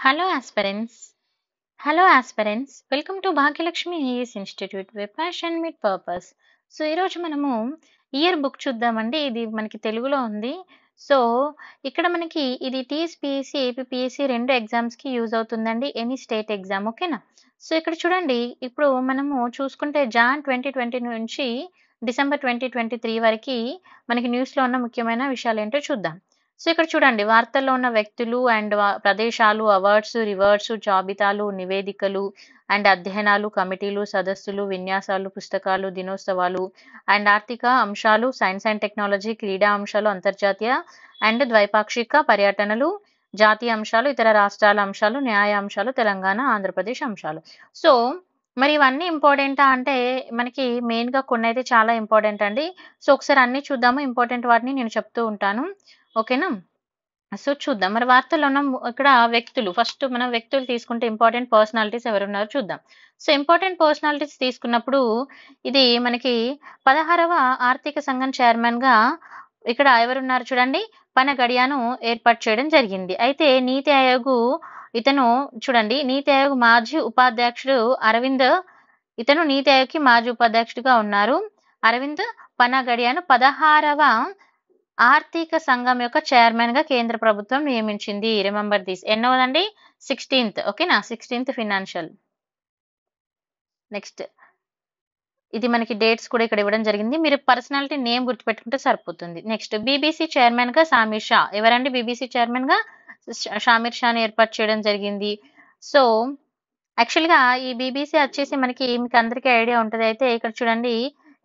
Hello aspirants. Hello aspirants. Welcome to Bhagyalakshmi IAS Institute where passion meet purpose. So ఈరోజు మనము year book చూద్దామండి. ఇది మనకి తెలుగులో ఉంది. సో ఇక్కడ మనకి ఇది టీఎస్పీఎస్సీ, ఏపీపీఎస్సీ రెండు ఎగ్జామ్స్‌కి యూజ్ అవుతుందండి. ఎనీ స్టేట్ ఎగ్జామ్ ఓకేనా? సో ఇక్కడ చూడండి ఇప్పుడు మనము చూసుకుంటే జాన్ 2020 నుంచి డిసెంబర్ 2023 వరకి మనకి న్యూస్‌లో ఉన్న ముఖ్యమైన విషయాలేంటో చూద్దాం. సో ఇక్కడ చూడండి వార్తల్లో ఉన్న వ్యక్తులు అండ్ ప్రదేశాలు, అవార్డ్స్, రివార్డ్స్, జాబితాలు, నివేదికలు అండ్ అధ్యయనాలు, కమిటీలు, సదస్సులు, విన్యాసాలు, పుస్తకాలు, దినోత్సవాలు అండ్ ఆర్థిక అంశాలు, సైన్స్ అండ్ టెక్నాలజీ, క్రీడా అంశాలు, అంతర్జాతీయ అండ్ ద్వైపాక్షిక పర్యటనలు, జాతీయ అంశాలు, ఇతర రాష్ట్రాల అంశాలు, న్యాయ అంశాలు, తెలంగాణ, ఆంధ్రప్రదేశ్ అంశాలు. సో మరి ఇవన్నీ ఇంపార్టెంటా అంటే మనకి మెయిన్‌గా కొన్నైతే చాలా ఇంపార్టెంట్ అండి. సో ఒకసారి అన్నీ చూద్దాము. ఇంపార్టెంట్ వాటిని నేను చెప్తూ ఉంటాను. ఓకేనా? సో చూద్దాం. మరి వార్తల్లో ఉన్న ఇక్కడ వ్యక్తులు ఫస్ట్ మనం వ్యక్తులు తీసుకుంటే ఇంపార్టెంట్ పర్సనాలిటీస్ ఎవరున్నారో చూద్దాం. సో ఇంపార్టెంట్ పర్సనాలిటీస్ తీసుకున్నప్పుడు ఇది మనకి 16వ ఆర్థిక సంఘం చైర్మన్‌గా ఇక్కడ ఎవరున్నారు చూడండి. పన గడియాను ఏర్పాటు చేయడం జరిగింది. అయితే నీతి ఆయోగ్ ఇతను చూడండి నీతి ఆయోగ్ మాజీ ఉపాధ్యక్షుడు అరవింద్ ఇతను నీతి ఆయోగ్‌కి మాజీ ఉపాధ్యక్షుడిగా ఉన్నారు. అరవింద్ పనగడియాను 16వ ఆర్థిక సంఘం యొక్క చైర్మన్ గా కేంద్ర ప్రభుత్వం నియమించింది. Remember this. ఎన్నోదండి? 16th. ఓకేనా? 16th financial. నెక్స్ట్ ఇది మనకి డేట్స్ కూడా ఇక్కడ ఇవ్వడం జరిగింది. మీరు పర్సనాలిటీ నేమ్ గుర్తుపెట్టుకుంటే సరిపోతుంది. నెక్స్ట్ బీబీసీ చైర్మన్ గా సామీర్ షా. ఎవరండి బీబీసీ చైర్మన్ గా? షామీర్ షాని ఏర్పాటు చేయడం జరిగింది. సో యాక్చువల్ గా ఈ బీబీసీ వచ్చేసి మనకి మీకు అందరికీ ఐడియా ఉంటది. అయితే ఇక్కడ చూడండి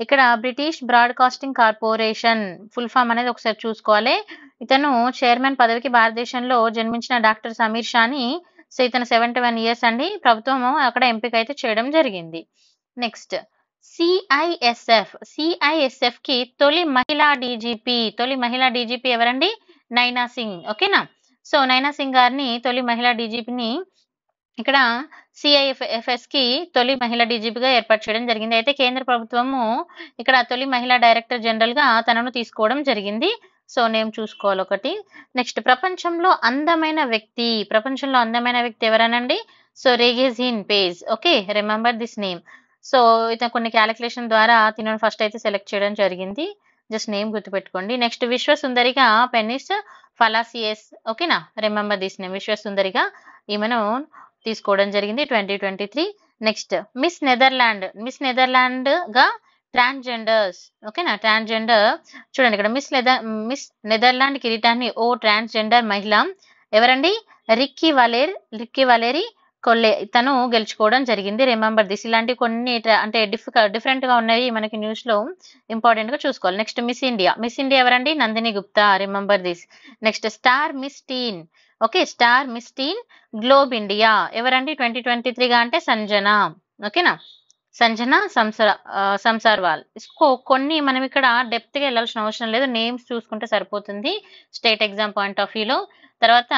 ఇక్కడ British broadcasting corporation full form అనేది ఒకసారి చూసుకోవాలి. ఇతను చైర్మన్ పదవికి భారతదేశంలో జన్మించిన డాక్టర్ సమీర్ షాని సో ఇతను 71 ఇయర్స్ అండి. ప్రభుత్వం అక్కడ ఎంపిక అయితే చేయడం జరిగింది. నెక్స్ట్ సిఐఎస్ఎఫ్ కి తొలి మహిళా డీజీపీ ఎవరండి? నైనా సింగ్. ఓకేనా? సో నైనా సింగ్ గారిని తొలి మహిళా డీజీపీని ఇక్కడ సిఐఎఫ్ఎస్ కి తొలి మహిళా డీజీపీగా ఏర్పాటు చేయడం జరిగింది. అయితే కేంద్ర ప్రభుత్వము ఇక్కడ తొలి మహిళా డైరెక్టర్ జనరల్ గా తనను తీసుకోవడం జరిగింది. సో నేమ్ చూసుకోవాలి ఒకటి. నెక్స్ట్ ప్రపంచంలో అందమైన వ్యక్తి ఎవరనండి? So Rege Jean Page. Okay, remember this name. So ఇతను కొన్ని క్యాలిక్యులేషన్ ద్వారా తినను ఫస్ట్ అయితే సెలెక్ట్ చేయడం జరిగింది. జస్ట్ నేమ్ గుర్తుపెట్టుకోండి. నెక్స్ట్ విశ్వ సుందరిగా పెనిస్ ఫలాసియస్. ఓకేనా? Remember this name. విశ్వ సుందరిగా ఈమెను తీసుకోవడం జరిగింది 2023. నెక్స్ట్ మిస్ నెదర్లాండ్ గా ట్రాన్స్జెండర్స్. ఓకేనా? ట్రాన్స్జెండర్ చూడండి ఇక్కడ మిస్ నెదర్లాండ్ కిరీటాన్ని ఓ ట్రాన్స్జెండర్ మహిళ ఎవరండి? రిక్కీ వలేరీ కొల్లే తను గెలుచుకోవడం జరిగింది. Remember this. ఇలాంటి కొన్ని అంటే డిఫరెంట్ గా ఉన్నాయి మనకి న్యూస్ లో ఇంపార్టెంట్ గా చూసుకోవాలి. నెక్స్ట్ మిస్ ఇండియా ఎవరండి? Nandini Gupta. Remember this. Next star Miss Teen. Okay, star Miss Teen Globe India ఎవరండి? 2023 గా అంటే సంజన. ఓకేనా? సంజన సంసార్వాల్. కొన్ని మనం ఇక్కడ డెప్త్ గా వెళ్ళాల్సిన అవసరం లేదు. నేమ్స్ చూసుకుంటే సరిపోతుంది స్టేట్ ఎగ్జామ్ పాయింట్ ఆఫ్ వ్యూలో. తర్వాత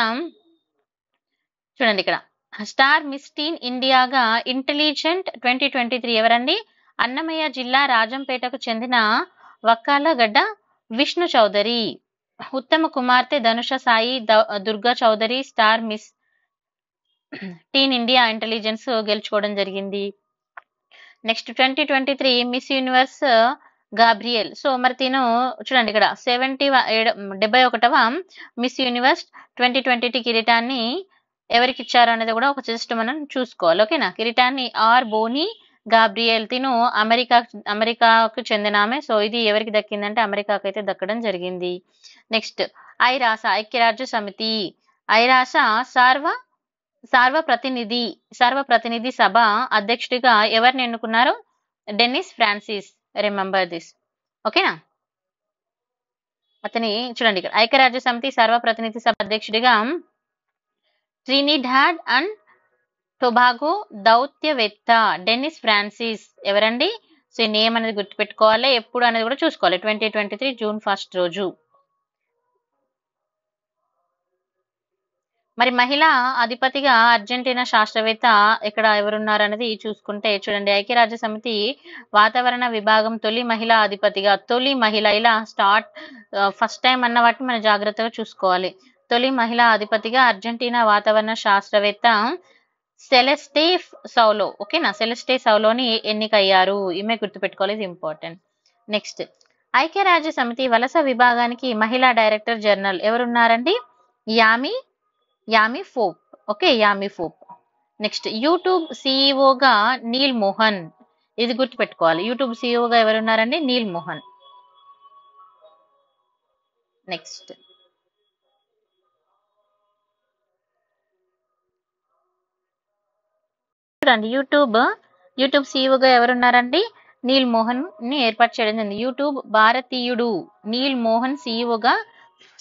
చూడండి ఇక్కడ స్టార్ మిస్ టీన్ ఇండియాగా ఇంటెలిజెంట్ 2023 ఎవరండి? అన్నమయ్య జిల్లా రాజంపేటకు చెందిన వక్కాలగడ్డ విష్ణు చౌదరి. ఉత్తమ కుమార్తె ధనుష సాయి దుర్గా చౌదరి స్టార్ మిస్ టీన్ ఇండియా ఇంటెలిజెన్స్ గెలుచుకోవడం జరిగింది. Next 2023 miss universe Gabriel. So మరి తిను చూడండి ఇక్కడ 71వ మిస్ యూనివర్స్ 2020 కిరీటాన్ని ఎవరికి ఇచ్చారు అనేది కూడా ఒక జస్ట్ మనం చూసుకోవాలి. ఓకేనా? కిరీటాన్ని ఆర్ బోనీ గాబ్రియల్. తిను అమెరికాకు చెందిన ఆమె. సో ఇది ఎవరికి దక్కిందంటే అమెరికాకు అయితే దక్కడం జరిగింది. నెక్స్ట్ ఐరాస ఐక్యరాజ్య సమితి. ఐరాస సార్వప్రతినిధి సభ అధ్యక్షుడిగా ఎవరిని ఎన్నుకున్నారు? Dennis Francis. Remember this. ఓకేనా? అతని చూడండి ఇక్కడ ఐక్యరాజ్య సమితి సర్వప్రతినిధి సభ అధ్యక్షుడిగా ట్రినిడాడ్ అండ్ టొబాగో దౌత్యవేత్త డెన్నిస్ ఫ్రాన్సిస్ ఎవరండి? సో ఈ నేమ్ అనేది గుర్తుపెట్టుకోవాలి. ఎప్పుడు అనేది కూడా చూసుకోవాలి. 2023 జూన్ 1 రోజు. మరి మహిళా అధిపతిగా అర్జెంటీనా శాస్త్రవేత్త ఇక్కడ ఎవరున్నారు అనేది చూసుకుంటే చూడండి ఐక్యరాజ్య సమితి వాతావరణ విభాగం తొలి మహిళా అధిపతిగా ఇలా స్టార్ట్ ఫస్ట్ టైం అన్న వాటిని మనం జాగ్రత్తగా చూసుకోవాలి. తొలి మహిళా అధిపతిగా అర్జెంటీనా వాతావరణ శాస్త్రవేత్త సెలెస్టే సౌలో. ఓకేనా, సెలెస్టే సౌలోని ఎన్నికయ్యారు. ఈమె గుర్తుపెట్టుకోవాలి, ఇది ఇంపార్టెంట్. నెక్స్ట్, ఐక్యరాజ్య సమితి వలస విభాగానికి మహిళా డైరెక్టర్ జనరల్ ఎవరున్నారండి? Amy Pope. Okay, Amy Pope. Next, YouTube సిఇఓగా నీల్ మోహన్. ఇది గుర్తుపెట్టుకోవాలి, యూట్యూబ్ సిఇఓగా ఎవరున్నారండి? నీల్ మోహన్. నెక్స్ట్, చూడండి, యూట్యూబ్ సిఇఓగా ఎవరున్నారండి? నీల్ మోహన్ ని ఏర్పాటు చేయడం జరిగింది. యూట్యూబ్ భారతీయుడు నీల్ మోహన్ సిఇఓగా,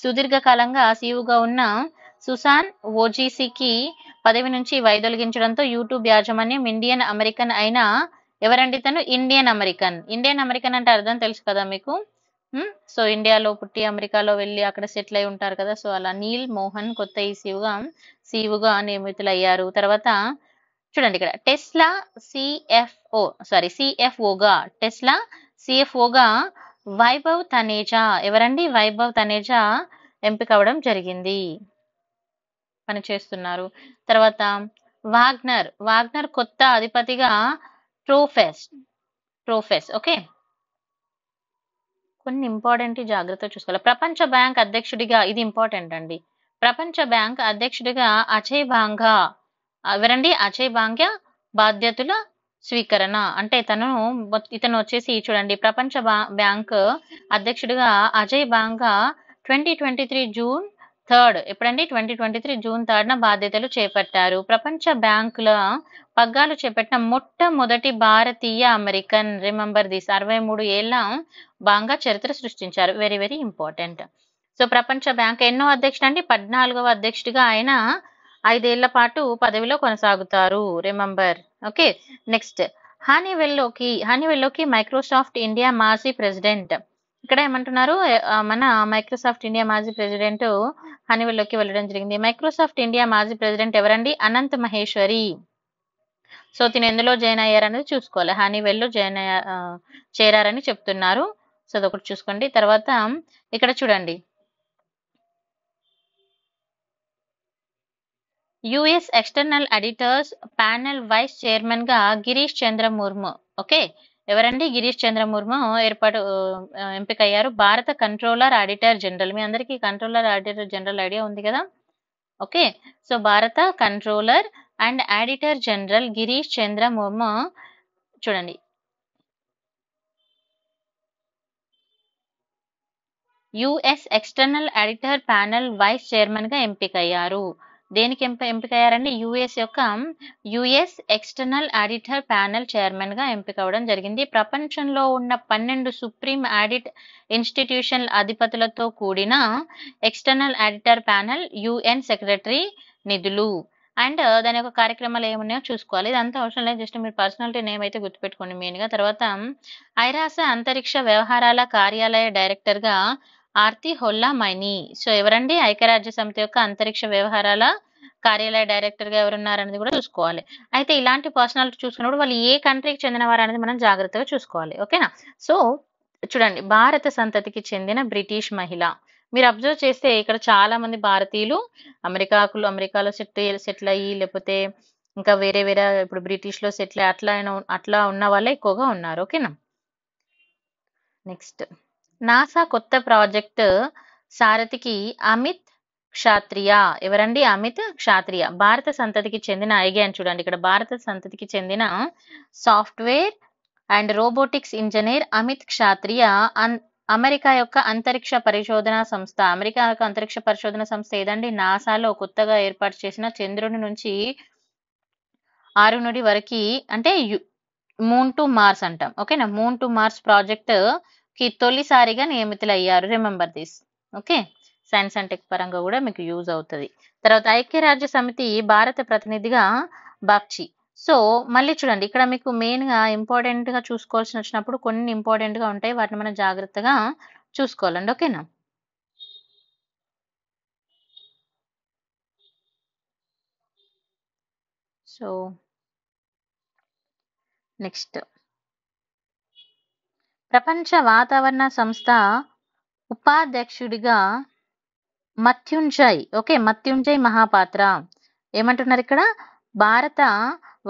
సుదీర్ఘకాలంగా సిఇఓగా ఉన్న సుసాన్ ఓజీసీకి పదవి నుంచి వైదొలగించడంతో యూట్యూబ్ యాజమాన్యం ఇండియన్ అమెరికన్ అయిన ఎవరండి తను? ఇండియన్ అమెరికన్ అంటే అర్థం తెలుసు కదా మీకు. సో ఇండియాలో పుట్టి అమెరికాలో వెళ్ళి అక్కడ సెటిల్ అయి ఉంటారు కదా. సో అలా నీల్ మోహన్ కొత్త ఈ సిఇఓగా నియమితులయ్యారు. తర్వాత చూడండి, ఇక్కడ టెస్లా సిఎఫ్ఓగా వైభవ్ తనేజా. ఎవరండి? వైభవ్ తనేజా ఎంపిక అవ్వడం జరిగింది, పనిచేస్తున్నారు. తర్వాత వాగ్నర్ కొత్త అధిపతిగా ట్రోఫెస్. ఓకే, కొన్ని ఇంపార్టెంట్ జాగ్రత్తగా చూసుకోవాలి. ప్రపంచ బ్యాంక్ అధ్యక్షుడిగా, ఇది ఇంపార్టెంట్ అండి, ప్రపంచ బ్యాంక్ అధ్యక్షుడిగా అజయ్ బాంగా. ఎవరండి? అజయ్ బాంగా బాధ్యతల స్వీకరణ. అంటే ఇతను వచ్చేసి చూడండి, ప్రపంచ బ్యాంక్ అధ్యక్షుడిగా అజయ్ బాంగా 2023 జూన్ 3rd. ఎప్పుడండి? 2023 జూన్ 3rd బాధ్యతలు చేపట్టారు. ప్రపంచ బ్యాంకుల పగ్గాలు చేపట్టిన మొట్టమొదటి భారతీయ అమెరికన్. Remember this. 63 ఏళ్ల బాంగా చరిత్ర సృష్టించారు. Very very important. సో ప్రపంచ బ్యాంక్ ఎన్నో అధ్యక్షుడు అండి? 14వ అధ్యక్షుడిగా ఆయన 5 ఏళ్ల పాటు పదవిలో కొనసాగుతారు. రిమెంబర్. ఓకే, నెక్స్ట్, హనీవెల్లోకి మైక్రోసాఫ్ట్ ఇండియా మాజీ ప్రెసిడెంట్. ఇక్కడ ఏమంటున్నారు? మన మైక్రోసాఫ్ట్ ఇండియా మాజీ ప్రెసిడెంట్ హనీవెల్లోకి వెళ్ళడం జరిగింది. మైక్రోసాఫ్ట్ ఇండియా మాజీ ప్రెసిడెంట్ ఎవరండి? అనంత్ మహేశ్వరి. సో తిను ఎందులో జాయిన్ అయ్యారనేది చూసుకోవాలి. హనీవెల్లో చేరారని చెప్తున్నారు. సో అదొకటి చూసుకోండి. తర్వాత ఇక్కడ చూడండి, US external auditors panel vice chairman గా గిరీష్ చంద్ర ముర్ము. ఓకే, ఎవరండి? గిరీష్ చంద్ర ముర్ము ఎంపికయ్యారు. భారత కంట్రోలర్ ఆడిటర్ జనరల్. మీ అందరికీ కంట్రోలర్ ఆడిటర్ జనరల్ ఐడియా ఉంది కదా. ఓకే, సో భారత controller and auditor general Girish Chandra Murmu చూడండి, US external auditor panel vice chairman గా ఎంపికయ్యారు. దేనికి ఎంపికయ్యారండి? US external auditor panel chairman గా ఎంపిక అవ్వడం జరిగింది. ప్రపంచంలో ఉన్న 12 సుప్రీం ఆడిట్ ఇన్స్టిట్యూషన్ల అధిపతులతో కూడిన external auditor panel UN secretary నిధులు అండ్ దాని యొక్క కార్యక్రమాలు ఏమున్నాయో చూసుకోవాలి. ఇదంతా అవసరం లేదు, జస్ట్ మీరు పర్సనాలిటీ నేమ్ అయితే గుర్తుపెట్టుకోండి మెయిన్ గా. తర్వాత ఐరాస అంతరిక్ష వ్యవహారాల కార్యాలయ డైరెక్టర్ గా ఆర్తి హొల్లా మైని. సో ఎవరండి? ఐక్యరాజ్య సమితి యొక్క అంతరిక్ష వ్యవహారాల కార్యాలయ డైరెక్టర్ గా ఎవరున్నారనేది కూడా చూసుకోవాలి. అయితే ఇలాంటి పర్సనాలిటీ చూసుకున్నప్పుడు వాళ్ళు ఏ కంట్రీకి చెందిన వారు అనేది మనం జాగ్రత్తగా చూసుకోవాలి. ఓకేనా. సో చూడండి, భారత సంతతికి చెందిన బ్రిటిష్ మహిళ. మీరు అబ్జర్వ్ చేస్తే ఇక్కడ చాలా మంది భారతీయులు అమెరికాలో సెటిల్ అయ్యి, లేకపోతే ఇంకా వేరే ఇప్పుడు బ్రిటిష్ లో సెటిల్ అట్లా ఉన్న వాళ్ళే ఎక్కువగా ఉన్నారు. ఓకేనా. నెక్స్ట్, నాసా కొత్త ప్రాజెక్ట్ సారథికి అమిత్ క్షాత్రియ. ఎవరండి? అమిత్ క్షాత్రియ. భారత సంతతికి చెందిన, అడిగాను చూడండి, ఇక్కడ భారత సంతతికి చెందిన software and robotics engineer Amit Kshatriya America యొక్క అంతరిక్ష పరిశోధన సంస్థ ఏదండి? నాసాలో కొత్తగా ఏర్పాటు చేసిన చంద్రుని నుంచి ఆరునుడి వరకు, అంటే మూన్ టు మార్స్ అంటాం. ఓకేనా. మూన్ టు మార్స్ ప్రాజెక్ట్ కి తొలిసారిగా నియమితులయ్యారు. Remember this. Okay, science and tech పరంగా కూడా మీకు యూజ్ అవుతుంది. తర్వాత ఐక్యరాజ్య సమితి భారత ప్రతినిధిగా బాగ్చి. సో మళ్ళీ చూడండి, ఇక్కడ మీకు మెయిన్ గా ఇంపార్టెంట్ గా చూసుకోవాల్సి వచ్చినప్పుడు కొన్ని ఇంపార్టెంట్ గా ఉంటాయి, వాటిని మనం జాగ్రత్తగా చూసుకోవాలండి. ఓకేనా. సో నెక్స్ట్, ప్రపంచ వాతావరణ సంస్థ ఉపాధ్యక్షుడిగా మత్యుంజయ్. ఓకే, మత్యుంజయ్ మహాపాత్ర. ఏమంటున్నారు ఇక్కడ? భారత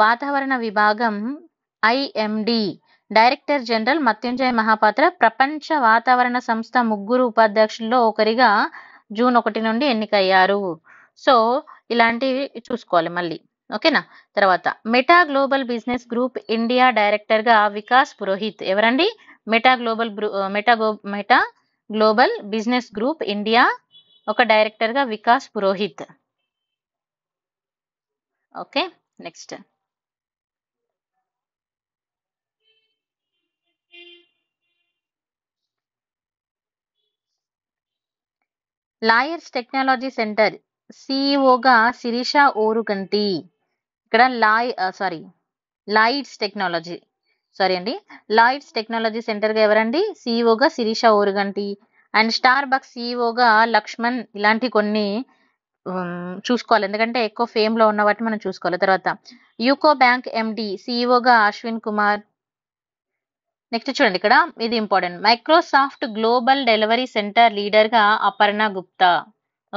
వాతావరణ విభాగం ఐఎండి డైరెక్టర్ జనరల్ మత్యుంజయ్ మహాపాత్ర ప్రపంచ వాతావరణ సంస్థ ముగ్గురు ఉపాధ్యక్షుల్లో ఒకరిగా జూన్ 1 నుండి ఎన్నికయ్యారు. సో ఇలాంటివి చూసుకోవాలి మళ్ళీ. ఓకేనా? తర్వాత Meta global business group India director గా వికాస్ పురోహిత్. ఎవరండి? Meta global business group India ఒక డైరెక్టర్ గా Vikas Purohit. Okay, next Lloyds technology centre సిఇఓగా శిరీష ఓరుగంటి. ఇక్కడ లాయిడ్స్ టెక్నాలజీ సెంటర్ గా ఎవరండి? సిఇఓగా Sirisha Oruganti. And Starbucks సిఇఓగా లక్ష్మణ్. ఇలాంటి కొన్ని చూసుకోవాలి, ఎందుకంటే ఎక్కువ ఫేమ్ లో ఉన్న వాటిని మనం చూసుకోవాలి. తర్వాత యూకో బ్యాంక్ ఎండి సిఇఓగా అశ్విన్ కుమార్. నెక్స్ట్ చూడండి, ఇక్కడ ఇది important. Microsoft global delivery centre leader గా అపర్ణ గుప్తా.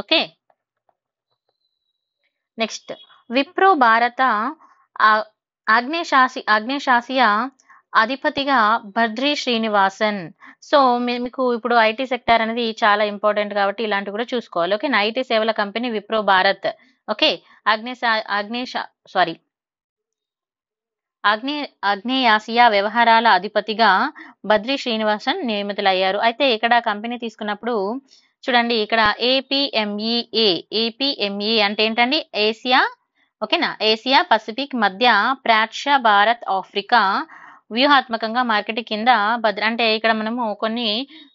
ఓకే, నెక్స్ట్ విప్రో భారత ఆగ్నేశాసియా అధిపతిగా బద్రి శ్రీనివాసన్. సో మీకు ఇప్పుడు ఐటీ సెక్టార్ అనేది చాలా ఇంపార్టెంట్ కాబట్టి ఇలాంటివి కూడా చూసుకోవాలి. ఓకే, ఐటీ సేవల కంపెనీ విప్రో భారత్. ఓకే, ఆగ్నేయాసియా వ్యవహారాల అధిపతిగా బద్రి శ్రీనివాసన్ నియమితులయ్యారు. అయితే ఇక్కడ కంపెనీ తీసుకున్నప్పుడు చూడండి, ఇక్కడ ఏపీఎంఈఏ అంటే ఏంటండి? ఏసియా. ఓకేనా? ఏసియా పసిఫిక్ మధ్య ప్రాచ్య భారత్ ఆఫ్రికా వ్యూహాత్మకంగా మార్కెటింగ్ కింద అంటే ఇక్కడ మనము కొన్ని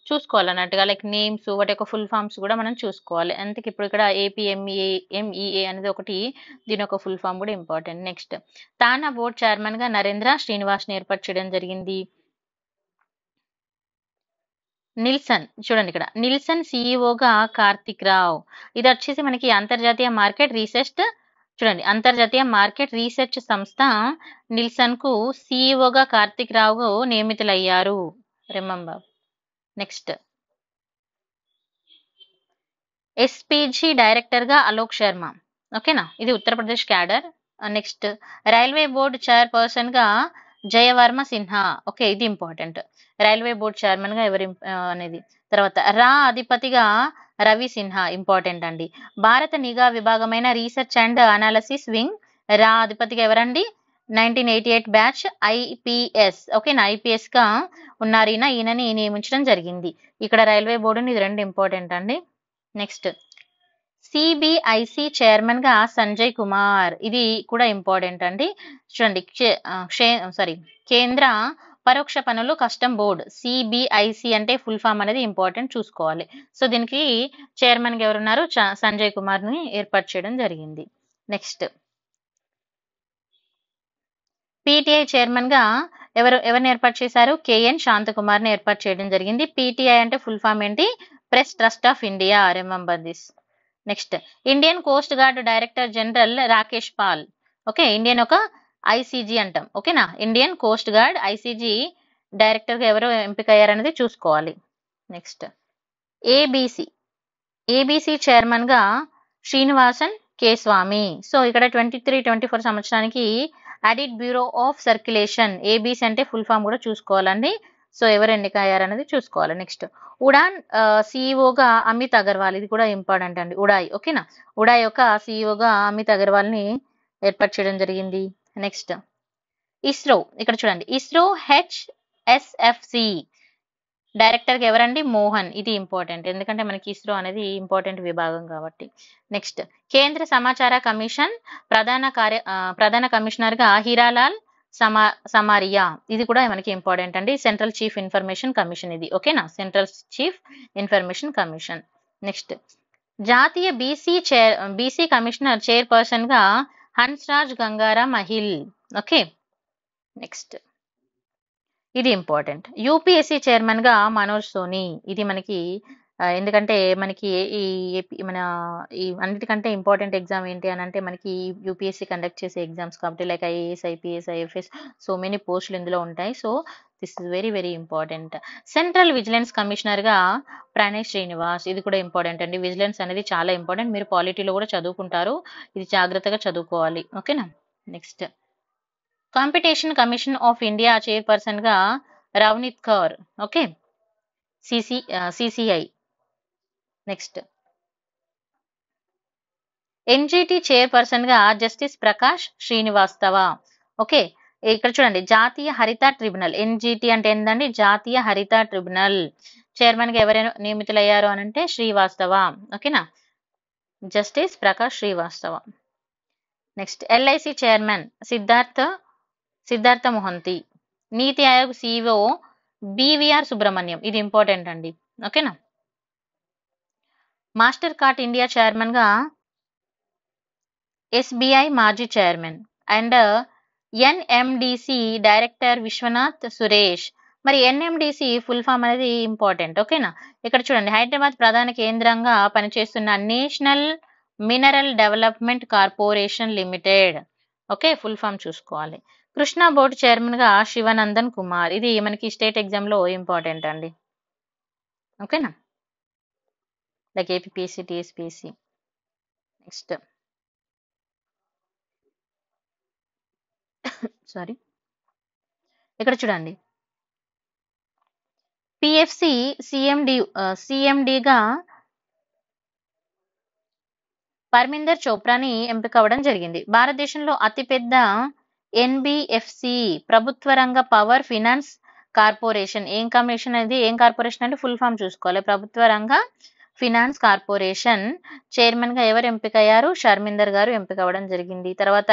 చూసుకోవాలన్నట్టుగా, లైక్ నేమ్స్, వాటి యొక్క ఫుల్ ఫామ్స్ కూడా మనం చూసుకోవాలి. అందుకే ఇప్పుడు ఇక్కడ ఏపీఎంఈఏ అనేది ఒకటి, దీని యొక్క ఫుల్ ఫామ్ కూడా ఇంపార్టెంట్. నెక్స్ట్ తానా బోర్డ్ చైర్మన్ గా నరేంద్ర శ్రీనివాస్ ఏర్పాటు చేయడం జరిగింది. నిల్సన్ చూడండి, ఇక్కడ నిల్సన్ సిఇఓగా కార్తిక్ రావ్. ఇది వచ్చేసి మనకి అంతర్జాతీయ మార్కెట్ రీసెర్చ్ సంస్థ నిల్సన్ కు సిఇఓగా కార్తిక్ రావు నియమితులయ్యారు. రిమెంబర్. నెక్స్ట్ ఎస్పీజీ డైరెక్టర్ గా అలోక్ శర్మ. ఓకేనా? ఇది Uttar Pradesh cadre. Next railway board chairperson గా జయవర్మ సిన్హా. ఓకే, ఇది ఇంపార్టెంట్. రైల్వే బోర్డు చైర్మన్ గా ఎవరి అనేది. తర్వాత రా అధిపతిగా రవి సిన్హా, ఇంపార్టెంట్ అండి. భారత నిఘా విభాగమైన రీసెర్చ్ అండ్ అనాలిసిస్ వింగ్ రా అధిపతిగా ఎవరండి? 1988 బ్యాచ్ ఐపీఎస్. ఓకేనా? ఐపీఎస్ గా ఉన్నారు ఈయనని నియమించడం జరిగింది. ఇక్కడ రైల్వే బోర్డుని, ఇది రెండు ఇంపార్టెంట్ అండి. నెక్స్ట్ సిబిఐసి చైర్మన్ గా సంజయ్ కుమార్. ఇది కూడా ఇంపార్టెంట్ అండి. చూడండి, కేంద్ర పరోక్ష పనులు కస్టమ్ బోర్డ్ సిబిఐసి అంటే ఫుల్ ఫామ్ అనేది ఇంపార్టెంట్ చూసుకోవాలి. సో దీనికి చైర్మన్ గా ఎవరున్నారు? సంజయ్ కుమార్ ని ఏర్పాటు చేయడం జరిగింది. నెక్స్ట్ పీటీఐ చైర్మన్ గా ఎవరిని ఏర్పాటు చేశారు? కేఎన్ శాంతకుమార్ ని ఏర్పాటు చేయడం జరిగింది. పీటీఐ అంటే ఫుల్ ఫామ్ ఏంటి? Press trust of India. Remember this. Next Indian coast guard director general Rakesh Paul. Okay, Indian ఒక ఐసీజీ అంటాం. ఓకేనా? Indian coast guard ICG director గా ఎవరు ఎంపికయ్యారనేది చూసుకోవాలి. నెక్స్ట్ ఏబీసీ చైర్మన్ గా శ్రీనివాసన్ కే స్వామి. సో ఇక్కడ 23-24 సంవత్సరానికి audit bureau of circulation ABC అంటే ఫుల్ ఫామ్ కూడా చూసుకోవాలండి. సో ఎవరు ఎన్నికయ్యారనేది చూసుకోవాలి. నెక్స్ట్ ఉడాన్ సిఇఓగా అమిత్ అగర్వాల్. ఇది కూడా ఇంపార్టెంట్ అండి. ఉడాయ్. ఓకేనా? ఉడాయ్ యొక్క సిఇఓగా అమిత్ అగర్వాల్ ని ఏర్పాటు చేయడం జరిగింది. నెక్స్ట్ ఇస్రో. ఇక్కడ చూడండి, ఇస్రో హెచ్ఎస్ఎఫ్సి డైరెక్టర్ గా ఎవరండి? మోహన్. ఇది ఇంపార్టెంట్, ఎందుకంటే మనకి ఇస్రో అనేది ఇంపార్టెంట్ విభాగం కాబట్టి. నెక్స్ట్ కేంద్ర సమాచార కమిషన్ ప్రధాన కమిషనర్ గా హీరాలాల్ సమారియా. ఇది కూడా మనకి ఇంపార్టెంట్ అండి. సెంట్రల్ చీఫ్ ఇన్ఫర్మేషన్ కమిషన్ ఇది. ఓకేనా? Central chief information commission. Next జాతీయ బీసీ కమిషనర్ చైర్పర్సన్ గా హన్స్రాజ్ గంగారాం అహిల్. ఓకే, నెక్స్ట్ ఇది ఇంపార్టెంట్. యూపీఎస్సీ చైర్మన్ గా మనోజ్ సోని. ఇది మనకి ఎందుకంటే మనకి మన ఈ అన్నిటికంటే ఇంపార్టెంట్ ఎగ్జామ్ ఏంటి అని అంటే మనకి యూపీఎస్సీ కండక్ట్ చేసే ఎగ్జామ్స్ కాబట్టి like IAS, IPS, IFS so many పోస్టులు ఇందులో ఉంటాయి. So this is very very important. Central vigilance కమిషనర్గా ప్రణయ్ శ్రీనివాస్, ఇది కూడా ఇంపార్టెంట్ అండి. విజిలెన్స్ అనేది చాలా ఇంపార్టెంట్. మీరు పాలిటీలో కూడా చదువుకుంటారు, ఇది జాగ్రత్తగా చదువుకోవాలి. ఓకేనా. Next competition commission of India చైర్పర్సన్గా Ravneet Kaur. Okay, CCI. Next NGT చైర్పర్సన్గా జస్టిస్ ప్రకాష్ శ్రీనివాస్తవ. ఓకే, ఇక్కడ చూడండి జాతీయ హరిత ట్రిబ్యునల్. ఎన్జిటి అంటే ఏంటండి, జాతీయ హరిత ట్రిబ్యునల్. చైర్మన్గా ఎవరైనా నియమితులయ్యారు అని అంటే శ్రీవాస్తవ. ఓకేనా, justice Prakash Srivastava. Next LIC chairman Siddhartha Mohanty. Niti Aayog CEO BVR Subrahmanyam, ఇది ఇంపార్టెంట్ అండి. ఓకేనా. మాస్టర్ కార్డ్ ఇండియా చైర్మన్గా ఎస్బీఐ మాజీ chairman and NMDC director Vishwanath Suresh. మరి ఎన్ఎండిసి ఫుల్ ఫామ్ అనేది ఇంపార్టెంట్. ఓకేనా. ఇక్కడ చూడండి హైదరాబాద్ ప్రధాన కేంద్రంగా పనిచేస్తున్న national mineral development corporation limited. Okay, full form చూసుకోవాలి. కృష్ణా బోర్డు చైర్మన్గా శివనందన్ కుమార్, ఇది మనకి స్టేట్ ఎగ్జామ్లో ఇంపార్టెంట్ అండి. ఓకేనా, like APPSC, TSPSC. Next sorry, ఇక్కడ చూడండి పిఎఫ్సి సిఎండిగా పర్మిందర్ చోప్రాని ఎంపిక అవ్వడం జరిగింది. భారతదేశంలో అతిపెద్ద ఎన్బిఎఫ్సి ప్రభుత్వ రంగ పవర్ ఫినాన్స్ కార్పొరేషన్. ఏం కార్పొరేషన్ అంటే ఫుల్ ఫామ్ చూసుకోవాలి. ప్రభుత్వ రంగ ఫినాన్స్ కార్పొరేషన్ చైర్మన్ గా ఎవరు ఎంపికయ్యారు, శర్మిందర్ గారు ఎంపిక అవ్వడం జరిగింది. తర్వాత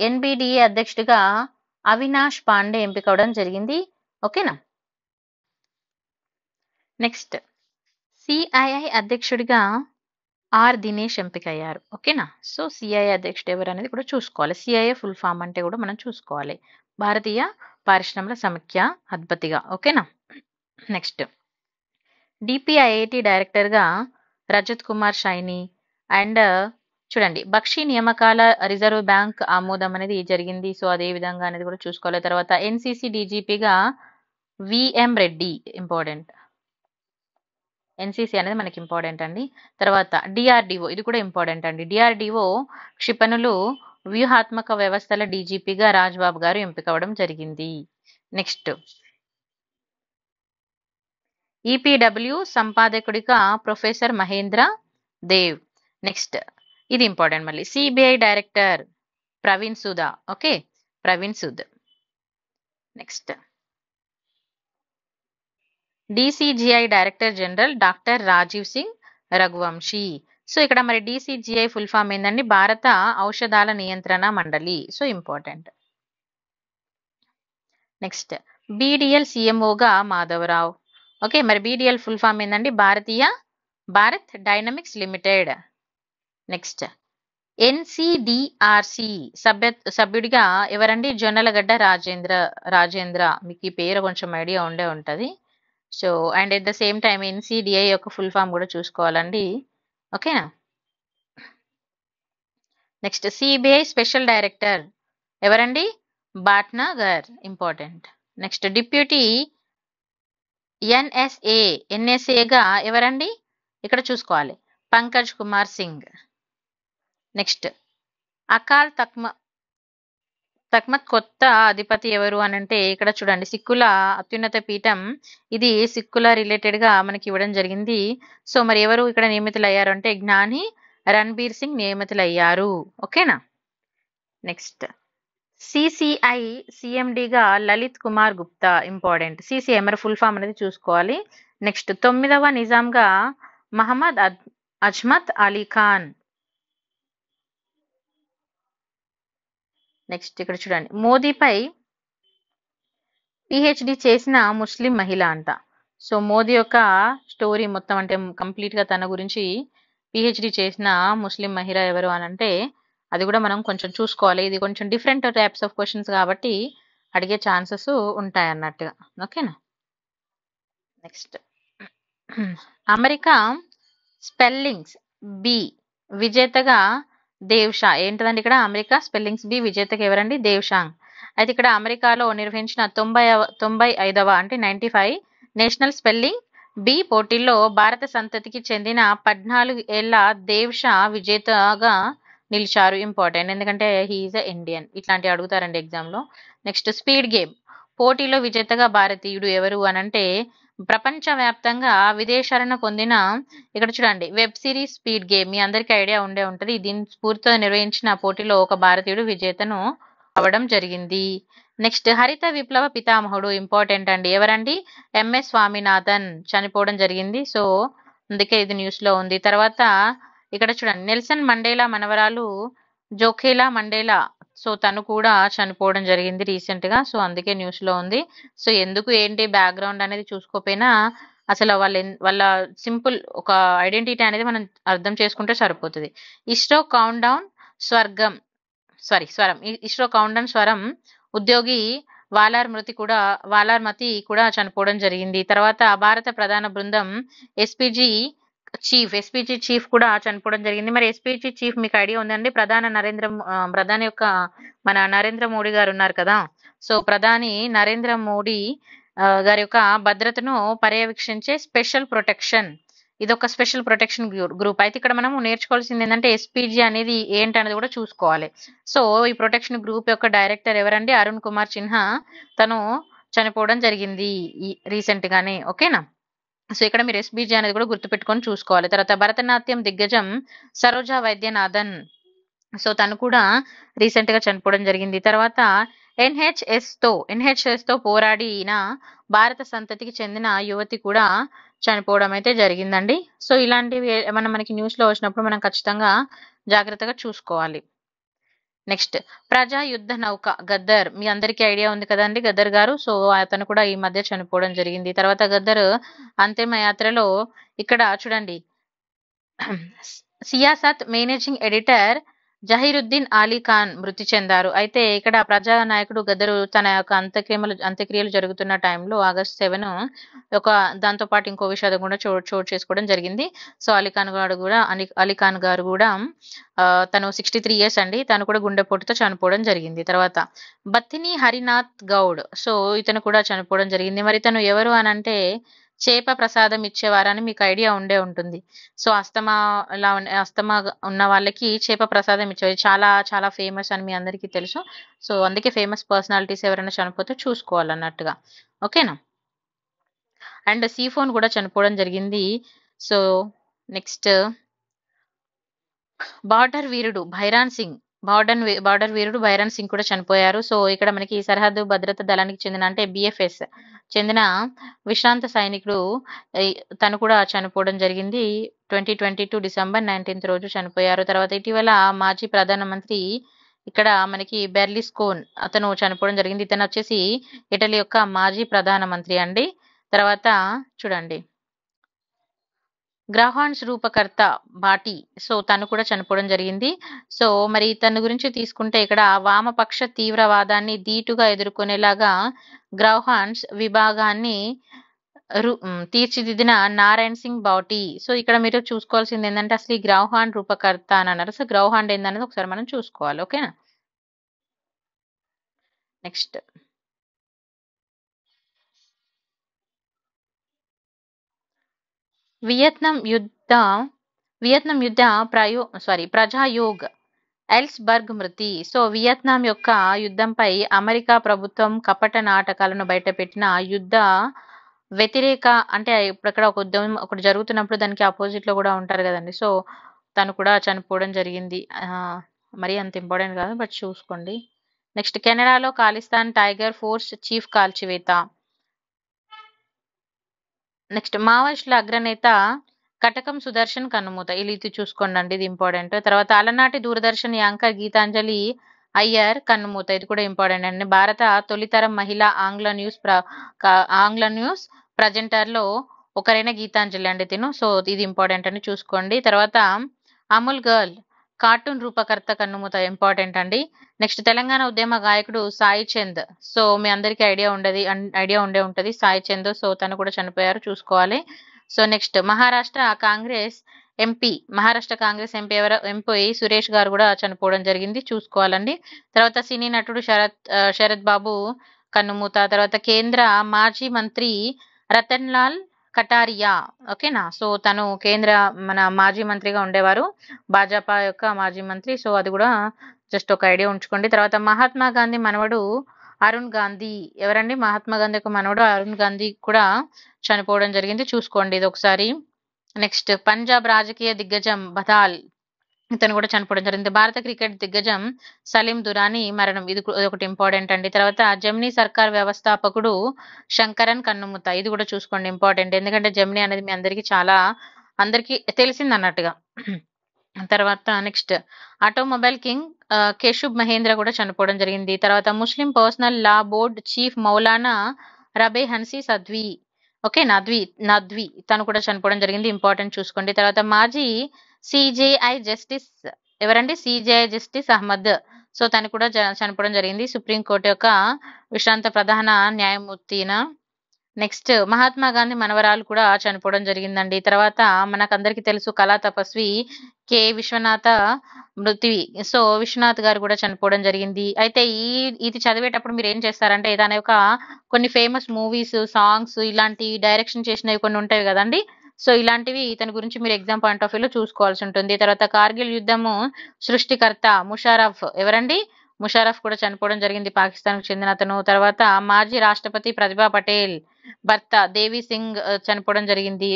ఎన్బిడిఏ అధ్యక్షుడిగా అవినాష్ పాండే ఎంపిక అవ్వడం జరిగింది. ఓకేనా. నెక్స్ట్ సిఐఐ అధ్యక్షుడిగా ఆర్ దినేష్ ఎంపిక అయ్యారు. ఓకేనా. సో సిఐఐ అధ్యక్షుడు ఎవరు అనేది కూడా చూసుకోవాలి. సిఐఐ ఫుల్ ఫామ్ అంటే కూడా మనం చూసుకోవాలి, భారతీయ పారిశ్రమల సమైక్య అధిపతిగా. ఓకేనా. నెక్స్ట్ డిపిఐఐటి డైరెక్టర్గా రజత్ కుమార్ షైని అండ్ చూడండి బక్షి నియామకాల రిజర్వ్ బ్యాంక్ ఆమోదం అనేది జరిగింది. సో అదే విధంగా అనేది కూడా చూసుకోవాలి. తర్వాత ఎన్సిసి డీజీపీగా విఎం రెడ్డి, ఇంపార్టెంట్. ఎన్సిసి అనేది మనకి ఇంపార్టెంట్ అండి. తర్వాత డిఆర్డిఓ, ఇది కూడా ఇంపార్టెంట్ అండి. డిఆర్డిఓ క్షిపణులు వ్యూహాత్మక వ్యవస్థల డీజీపీగా రాజ్బాబు గారు ఎంపిక అవ్వడం జరిగింది. నెక్స్ట్ ఈపీడబ్ల్యూ సంపాదకుడిగా ప్రొఫెసర్ మహేంద్ర దేవ్. నెక్స్ట్ ఇది ఇంపార్టెంట్ మళ్ళీ, CBI director Praveen Sood. Okay, Praveen Sood. Next DCGI director general doctor Rajeev Singh Raghuvanshi. So ఇక్కడ మరి డిసిజిఐ ఫుల్ ఫామ్ ఏందండి, భారత ఔషధాల నియంత్రణ మండలి. So important. నెక్స్ట్ బీడిఎల్ సిఎంఓగా మాధవరావు. ఓకే, మరి బీడిఎల్ ఫుల్ ఫామ్ ఏందండి, Bharat dynamics limited. Next NCDRC సభ్యుడిగా ఎవరండి, జొన్నలగడ్డ రాజేంద్ర. మీకు ఈ పేరు కొంచెం ఐడియా ఉండే ఉంటుంది. So and at the same time NCDI యొక్క ఫుల్ ఫామ్ కూడా చూసుకోవాలండి. ఓకేనా. నెక్స్ట్ సిబిఐ స్పెషల్ డైరెక్టర్ ఎవరండి, బాట్నాగర్, ఇంపార్టెంట్. నెక్స్ట్ డిప్యూటీ ఎన్ఎస్ఏగా ఎవరండి, ఇక్కడ చూసుకోవాలి, పంకజ్ కుమార్ సింగ్. నెక్స్ట్ అకాల్ తఖ్మత్ కొత్త అధిపతి ఎవరు అని అంటే ఇక్కడ చూడండి సిక్కుల అత్యున్నత పీఠం, ఇది సిక్కుల రిలేటెడ్ గా మనకి ఇవ్వడం జరిగింది. సో మరి ఎవరు ఇక్కడ నియమితులయ్యారు అంటే జ్ఞాని రణ్బీర్ సింగ్ నియమితులయ్యారు. ఓకేనా. నెక్స్ట్ సిసిఐ సిఎండిగా లలిత్ కుమార్ గుప్తా, ఇంపార్టెంట్. సిసిఐ మరి ఫుల్ ఫామ్ అనేది చూసుకోవాలి. నెక్స్ట్ 9వ నిజాంగా మహమ్మద్ అజ్మత్ అలీ ఖాన్. నెక్స్ట్ ఇక్కడ చూడండి మోదీపై పిహెచ్డి చేసిన ముస్లిం మహిళ అంట. సో మోదీ యొక్క స్టోరీ మొత్తం అంటే కంప్లీట్ గా తన గురించి పిహెచ్డి చేసిన ముస్లిం మహిళ ఎవరు అని అంటే అది కూడా మనం కొంచెం చూసుకోవాలి. ఇది కొంచెం డిఫరెంట్ టైప్స్ ఆఫ్ క్వశ్చన్స్ కాబట్టి అడిగే ఛాన్సెస్ ఉంటాయి అన్నట్టుగా. ఓకేనా. నెక్స్ట్ అమెరికా స్పెల్లింగ్స్ బి విజేతగా దేవ్షా. ఏంటిదండి ఇక్కడ అమెరికా స్పెల్లింగ్స్ బి విజేతగా ఎవరండి? దేవ్షాంగ్. అయితే ఇక్కడ అమెరికాలో నిర్వహించిన 95వ అంటే 95 నేషనల్ స్పెల్లింగ్ బి పోటీల్లో భారత సంతతికి చెందిన 14 ఏళ్ల దేవ్షా విజేతగా నిలిచారు. ఇంపార్టెంట్, ఎందుకంటే హీఈస్ ఎ ఇండియన్. ఇట్లాంటివి అడుగుతారండి ఎగ్జామ్లో. నెక్స్ట్ స్పీడ్ గేమ్ పోటీలో విజేతగా భారతీయుడు ఎవరు అనంటే ప్రపంచవ్యాప్తంగా విదేశాలను పొందిన, ఇక్కడ చూడండి, వెబ్ సిరీస్ స్పీడ్ గేమ్ మీ అందరికీ ఐడియా ఉండే ఉంటుంది. దీని స్ఫూర్తితో నిర్వహించిన పోటీలో ఒక భారతీయుడు విజేతను అవడం జరిగింది. నెక్స్ట్ హరిత విప్లవ పితామహుడు ఇంపార్టెంట్ అండి. ఎవరండి? ఎంఎస్ స్వామినాథన్ చనిపోవడం జరిగింది. సో అందుకే ఇది న్యూస్ లో ఉంది. తర్వాత ఇక్కడ చూడండి, నెల్సన్ మండేలా మనవరాలు జోఖేలా మండేలా, సో తను కూడా చనిపోవడం జరిగింది రీసెంట్ గా. సో అందుకే న్యూస్ లో ఉంది. సో ఎందుకు ఏంటి బ్యాక్గ్రౌండ్ అనేది చూసుకోపోయినా అసలు వాళ్ళ సింపుల్ ఒక ఐడెంటిటీ అనేది మనం అర్థం చేసుకుంటే సరిపోతుంది. ఇస్రో కౌంట్ డౌన్ స్వర్గం స్వరం ఇస్రో కౌంట్ డౌన్ స్వరం ఉద్యోగి వాలార్మతి కూడా చనిపోవడం జరిగింది. తర్వాత భారత ప్రధాన బృందం ఎస్పీజీ చీఫ్ కూడా చనిపోవడం జరిగింది. మరి ఎస్పీజీ చీఫ్ మీకు ఐడియా ఉందండి? ప్రధాని యొక్క మన నరేంద్ర మోడీ గారు ఉన్నారు కదా. సో ప్రధాని నరేంద్ర మోడీ గారి యొక్క భద్రతను పర్యవేక్షించే స్పెషల్ ప్రొటెక్షన్, ఇది ఒక స్పెషల్ ప్రొటెక్షన్ గ్రూప్. అయితే ఇక్కడ మనం నేర్చుకోవాల్సింది ఏంటంటే ఎస్పీజీ అనేది ఏంటనేది కూడా చూసుకోవాలి. సో ఈ ప్రొటెక్షన్ గ్రూప్ యొక్క డైరెక్టర్ ఎవరండి? అరుణ్ కుమార్ సిన్హా. తను చనిపోవడం జరిగింది రీసెంట్ గానే. ఓకేనా? సో ఇక్కడ మీరు ఎస్బీజీ అనేది కూడా గుర్తుపెట్టుకొని చూసుకోవాలి. తర్వాత భరతనాట్యం దిగ్గజం సరోజా వైద్యనాథన్, సో తను కూడా రీసెంట్ గా చనిపోవడం జరిగింది. తర్వాత ఎన్హెచ్ఎస్ తో పోరాడిన భారత సంతతికి చెందిన యువతి కూడా చనిపోవడం అయితే జరిగిందండి. సో ఇలాంటివి మనకి న్యూస్ లో వచ్చినప్పుడు మనం ఖచ్చితంగా జాగ్రత్తగా చూసుకోవాలి. నెక్స్ట్ ప్రజా యుద్ధ నౌక గద్దర్, మీ అందరికీ ఐడియా ఉంది కదండి గద్దర్ గారు. సో అతను కూడా ఈ మధ్య చనిపోవడం జరిగింది. తర్వాత గద్దర్ అంతిమ యాత్రలో ఇక్కడ చూడండి, సియాసత్ మేనేజింగ్ ఎడిటర్ జహీరుద్దీన్ అలీ ఖాన్ మృతి చెందారు. అయితే ఇక్కడ ప్రజా నాయకుడు గద్దరు తన యొక్క అంత్యక్రియలు జరుగుతున్న టైంలో ఆగస్ట్ 7 దాంతో పాటు ఇంకో విషయం కూడా చోటు చేసుకోవడం జరిగింది. సో అలీ ఖాన్ గారు కూడా తను 63 ఇయర్స్ అండి. తను కూడా గుండెపోటుతో చనిపోవడం జరిగింది. తర్వాత బత్తిని హరినాథ్ గౌడ్, సో ఇతను కూడా చనిపోవడం జరిగింది. మరి తను ఎవరు అనంటే చేప ప్రసాదం ఇచ్చేవారని మీకు ఐడియా ఉండే ఉంటుంది. సో అస్తమా ఉన్న వాళ్ళకి చేప ప్రసాదం ఇచ్చేవారు. చాలా చాలా ఫేమస్ అని మీ అందరికీ తెలుసు. సో అందుకే ఫేమస్ పర్సనాలిటీస్ ఎవరైనా చనిపోతే చూసుకోవాలన్నట్టుగా. ఓకేనా? అండ్ సీఫోన్ కూడా చనిపోవడం జరిగింది. సో నెక్స్ట్ బార్డర్ వీరుడు భైరాన్ సింగ్ కూడా చనిపోయారు. సో ఇక్కడ మనకి సరిహద్దు భద్రతా దళానికి చెందిన అంటే బిఎఫ్ఎస్ చెందిన విశ్రాంత సైనికుడు తను కూడా చనిపోవడం జరిగింది. 2022 డిసెంబర్ 19 రోజు చనిపోయారు. తర్వాత ఇటీవల మాజీ ప్రధానమంత్రి ఇక్కడ మనకి బెర్లిస్కోన్ అతను చనిపోవడం జరిగింది. ఇతను వచ్చేసి ఇటలీ యొక్క మాజీ ప్రధానమంత్రి అండి. తర్వాత చూడండి, గ్రహాన్స్ రూపకర్త బాటి, సో తను కూడా చనిపోవడం జరిగింది. సో మరి తన గురించి తీసుకుంటే ఇక్కడ వామపక్ష తీవ్రవాదాన్ని ధీటుగా ఎదుర్కొనేలాగా గ్రహాన్స్ విభాగాన్ని తీర్చిదిద్దిన నారాయణ్ సింగ్ బాటి. సో ఇక్కడ మీరు చూసుకోవాల్సింది ఏంటంటే అసలు ఈ గ్రౌహాండ్ రూపకర్త అని అన్నారు. సో గ్రౌహాండ్ ఏందనేది ఒకసారి మనం చూసుకోవాలి. ఓకేనా? నెక్స్ట్ వియత్నాం యుద్ధ ప్రజాయోగ్ ఎల్స్బర్గ్ మృతి. సో వియత్నాం యొక్క యుద్ధంపై అమెరికా ప్రభుత్వం కపట నాటకాలను బయటపెట్టిన యుద్ధ వ్యతిరేక, అంటే ఇప్పుడు అక్కడ ఒక ఉద్యమం ఒకటి జరుగుతున్నప్పుడు దానికి ఆపోజిట్ లో కూడా ఉంటారు కదండి. సో తను కూడా చనిపోవడం జరిగింది. మరి అంత ఇంపార్టెంట్ కాదు, బట్ చూసుకోండి. నెక్స్ట్ కెనడాలో ఖాలిస్తాన్ టైగర్ ఫోర్స్ చీఫ్ కాల్చివేత. నెక్స్ట్ మావోయిస్టుల అగ్రనేత కటకం సుదర్శన్ కన్నుమూత. ఇది చూసుకోండి అండి, ఇది ఇంపార్టెంట్. తర్వాత అలనాటి దూరదర్శన్ యాంకర్ గీతాంజలి అయ్యర్ కన్నుమూత, ఇది కూడా ఇంపార్టెంట్ అండి. భారత తొలితరం మహిళా ఆంగ్ల న్యూస్ ప్రజెంటర్ లో ఒకరైన గీతాంజలి అండి తిను. సో ఇది ఇంపార్టెంట్ అని చూసుకోండి. తర్వాత అమూల్ గర్ల్ కార్టూన్ రూపకర్త కన్నుమూత, ఇంపార్టెంట్ అండి. నెక్స్ట్ తెలంగాణ ఉద్యమ గాయకుడు సాయి చంద్, సో మీ అందరికీ ఐడియా ఉండే ఉంటది సాయి చంద్. సో తను కూడా చనిపోయారు, చూసుకోవాలి. So next Maharashtra Congress MP Suresh గారు కూడా చనిపోవడం జరిగింది, చూసుకోవాలండి. తర్వాత సినీ నటుడు శరత్ బాబు కన్నుమూత. తర్వాత కేంద్ర మాజీ మంత్రి రతన్ లాల్ కటారియా, ఓకేనా. సో తను మన మాజీ మంత్రిగా ఉండేవారు, భాజపా యొక్క మాజీ మంత్రి. సో అది కూడా జస్ట్ ఒక ఐడియా ఉంచుకోండి. తర్వాత మహాత్మా గాంధీ మనవడు అరుణ్ గాంధీ, ఎవరండి? మహాత్మా గాంధీ యొక్క మనవడు అరుణ్ గాంధీ కూడా చనిపోవడం జరిగింది, చూసుకోండి ఇది ఒకసారి. నెక్స్ట్ పంజాబ్ రాజకీయ దిగ్గజం బదాల్, ఇతను కూడా చనిపోవడం జరిగింది. భారత క్రికెట్ దిగ్గజం సలీం దురానీ మరణం, ఇది ఒకటి ఇంపార్టెంట్ అండి. తర్వాత జెమినీ సర్కార్ వ్యవస్థాపకుడు శంకరన్ కన్నుమూత, ఇది కూడా చూసుకోండి, ఇంపార్టెంట్. ఎందుకంటే జెమినీ అనేది మీ అందరికీ తెలిసింది అన్నట్టుగా. తర్వాత next automobile king Keshub Mahindra కూడా చనిపోవడం జరిగింది. తర్వాత Muslim personal law board chief Maulana Rabey హన్సీ సద్వి, ఓకే, నద్వి తను కూడా చనిపోవడం జరిగింది, ఇంపార్టెంట్, చూసుకోండి. తర్వాత మాజీ సిజేఐ జస్టిస్ ఎవరండి? సిజేఐ జస్టిస్ అహ్మద్, సో తను కూడా చనిపోవడం జరిగింది, సుప్రీంకోర్టు యొక్క విశ్రాంత ప్రధాన న్యాయమూర్తిన. నెక్స్ట్ మహాత్మా గాంధీ మనవరాలు కూడా చనిపోవడం జరిగిందండి. తర్వాత మనకందరికీ తెలుసు కళా తపస్వి కె విశ్వనాథ మృతి, సో విశ్వనాథ్ గారు కూడా చనిపోవడం జరిగింది. అయితే ఇది చదివేటప్పుడు మీరు ఏం చేస్తారంటే తన యొక్క కొన్ని ఫేమస్ మూవీస్, సాంగ్స్, ఇలాంటి డైరెక్షన్ చేసినవి కొన్ని ఉంటాయి కదండి. సో ఇలాంటివి ఇతని గురించి మీరు ఎగ్జామ్ పాయింట్ ఆఫ్ వ్యూలో చూసుకోవాల్సి ఉంటుంది. తర్వాత కార్గిల్ యుద్ధము సృష్టికర్త ముషారఫ్, ఎవరండి? ముషారఫ్ కూడా చనిపోవడం జరిగింది, పాకిస్తాన్కు చెందిన అతను. తర్వాత మాజీ రాష్ట్రపతి ప్రతిభా పటేల్ భర్త దేవి సింగ్ చనిపోవడం జరిగింది,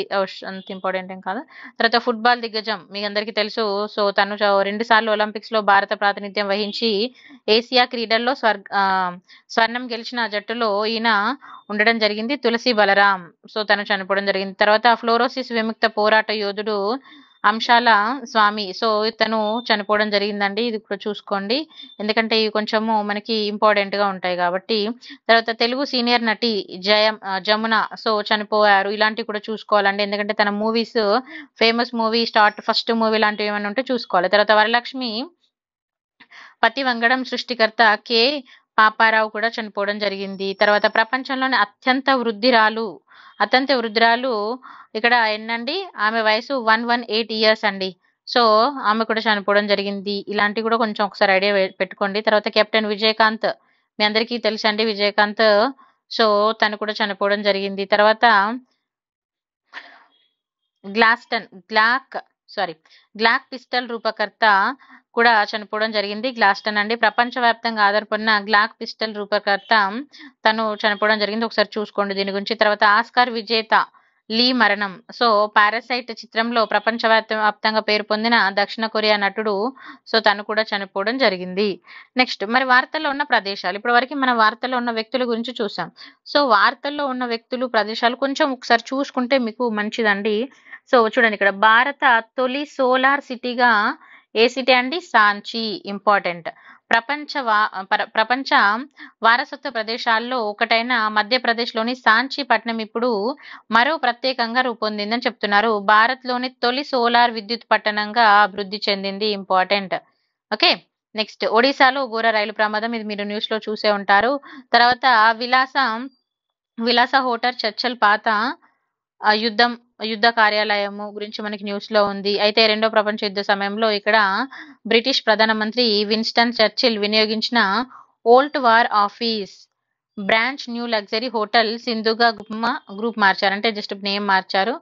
అంత ఇంపార్టెంట్ ఏం కాదు. తర్వాత ఫుట్బాల్ దిగ్గజం మీ అందరికీ తెలుసు, సో తను 2 సార్లు ఒలింపిక్స్ లో భారత ప్రాతినిధ్యం వహించి ఏసియా క్రీడల్లో స్వర్ణం గెలిచిన జట్టులో ఈయన ఉండడం జరిగింది, తులసి బలరాం, సో తను చనిపోవడం జరిగింది. తర్వాత ఫ్లోరోసిస్ విముక్త పోరాట యోధుడు అంశాల స్వామి, సో ఇతను చనిపోవడం జరిగిందండి, ఇది కూడా చూసుకోండి, ఎందుకంటే ఇవి కొంచెము మనకి ఇంపార్టెంట్ గా ఉంటాయి కాబట్టి. తర్వాత తెలుగు సీనియర్ నటి జమున, సో చనిపోయారు, ఇలాంటివి కూడా చూసుకోవాలండి, ఎందుకంటే తన movies famous movie first movie లాంటివి ఏమైనా ఉంటే చూసుకోవాలి. తర్వాత వరలక్ష్మి పతి వంగడం సృష్టికర్త కె పాపారావు కూడా చనిపోవడం జరిగింది. తర్వాత ప్రపంచంలోని అత్యంత వృద్ధురాలు ఇక్కడ ఎన్నండి, ఆమె వయసు 118 ఇయర్స్ అండి, సో ఆమె కూడా చనిపోవడం జరిగింది. ఇలాంటివి కూడా కొంచెం ఒకసారి ఐడియా పెట్టుకోండి. తర్వాత కెప్టెన్ విజయకాంత్, మీ అందరికీ తెలుసండి విజయకాంత్, సో తను కూడా చనిపోవడం జరిగింది. తర్వాత గ్లాక్ పిస్టల్ రూపకర్త కూడా చనిపోవడం జరిగింది, గ్లాస్టన్ అండి. ప్రపంచవ్యాప్తంగా ఆధారపడిన గ్లాక్ పిస్టల్ రూపకర్త తను చనిపోవడం జరిగింది, ఒకసారి చూసుకోండి దీని గురించి. తర్వాత ఆస్కార్ విజేత లీ మరణం, సో పారాసైట్ చిత్రంలో ప్రపంచవ్యాప్తంగా పేరు పొందిన దక్షిణ కొరియా నటుడు, సో తను కూడా చనిపోవడం జరిగింది. నెక్స్ట్ మరి వార్తల్లో ఉన్న ప్రదేశాలు, ఇప్పటి వరకు మన వార్తల్లో ఉన్న వ్యక్తుల గురించి చూసాం. సో వార్తల్లో ఉన్న వ్యక్తులు, ప్రదేశాలు కొంచెం ఒకసారి చూసుకుంటే మీకు మంచిదండి. సో చూడండి, ఇక్కడ భారత తొలి సోలార్ సిటీగా ఏ సిటీ అండి? సాంచి, ఇంపార్టెంట్. ప్రపంచ వారసత్వ ప్రదేశాల్లో ఒకటైన మధ్యప్రదేశ్లోని సాంచి పట్టణం ఇప్పుడు మరో ప్రత్యేకంగా రూపొందిందని చెప్తున్నారు. భారత్లోని తొలి సోలార్ విద్యుత్ పట్టణంగా అభివృద్ధి చెందింది, ఇంపార్టెంట్. ఓకే, నెక్స్ట్ ఒడిశాలో ఘోర రైలు ప్రమాదం, ఇది మీరు న్యూస్ లో చూసే ఉంటారు. తర్వాత విలాస హోటల్ చర్చల్ పాత యుద్ధ కార్యాలయము గురించి మనకి న్యూస్ లో ఉంది. అయితే రెండో ప్రపంచ యుద్ధ సమయంలో ఇక్కడ బ్రిటిష్ ప్రధానమంత్రి విన్స్టన్ చర్చిల్ వినియోగించిన old war office branch new luxury hotel సింధుగా గ్రూప్ మార్చారు, అంటే జస్ట్ నేమ్ మార్చారు,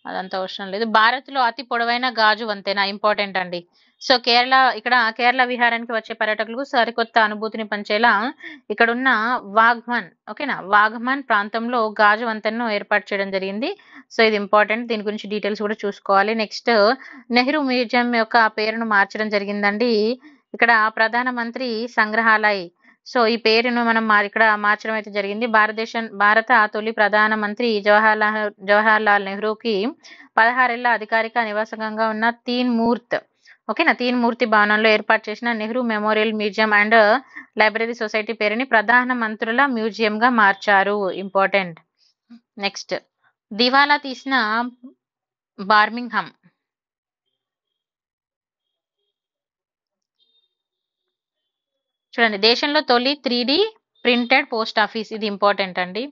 అదంతా అవసరం లేదు. భారత్ లో అతి పొడవైన గాజు వంతెన, ఇంపార్టెంట్ అండి. సో కేరళ విహారానికి వచ్చే పర్యాటకులకు సరికొత్త అనుభూతిని పంచేలా ఇక్కడున్న వాఘ్మన్ ప్రాంతంలో గాజు వంతెనను ఏర్పాటు చేయడం జరిగింది, సో ఇది ఇంపార్టెంట్, దీని గురించి డీటెయిల్స్ కూడా చూసుకోవాలి. నెక్స్ట్ నెహ్రూ మ్యూజియం యొక్క పేరును మార్చడం జరిగిందండి, ఇక్కడ ప్రధానమంత్రి సంగ్రహాలయ్, సో ఈ పేరును మనం ఇక్కడ మార్చడం అయితే జరిగింది. భారత తొలి ప్రధానమంత్రి జవహర్లాల్ నెహ్రూకి 16 ఏళ్ల అధికారిక నివాసంగా ఉన్న తీన్ మూర్తి భవనంలో ఏర్పాటు చేసిన Nehru memorial museum and library society పేరుని ప్రధాన మంత్రుల మ్యూజియం గా మార్చారు, ఇంపార్టెంట్. నెక్స్ట్ దివాలా తీసిన బార్మింగ్హామ్, చూడండి దేశంలో తొలి 3D ప్రింటెడ్ పోస్ట్ ఆఫీస్, ఇది ఇంపార్టెంట్ అండి.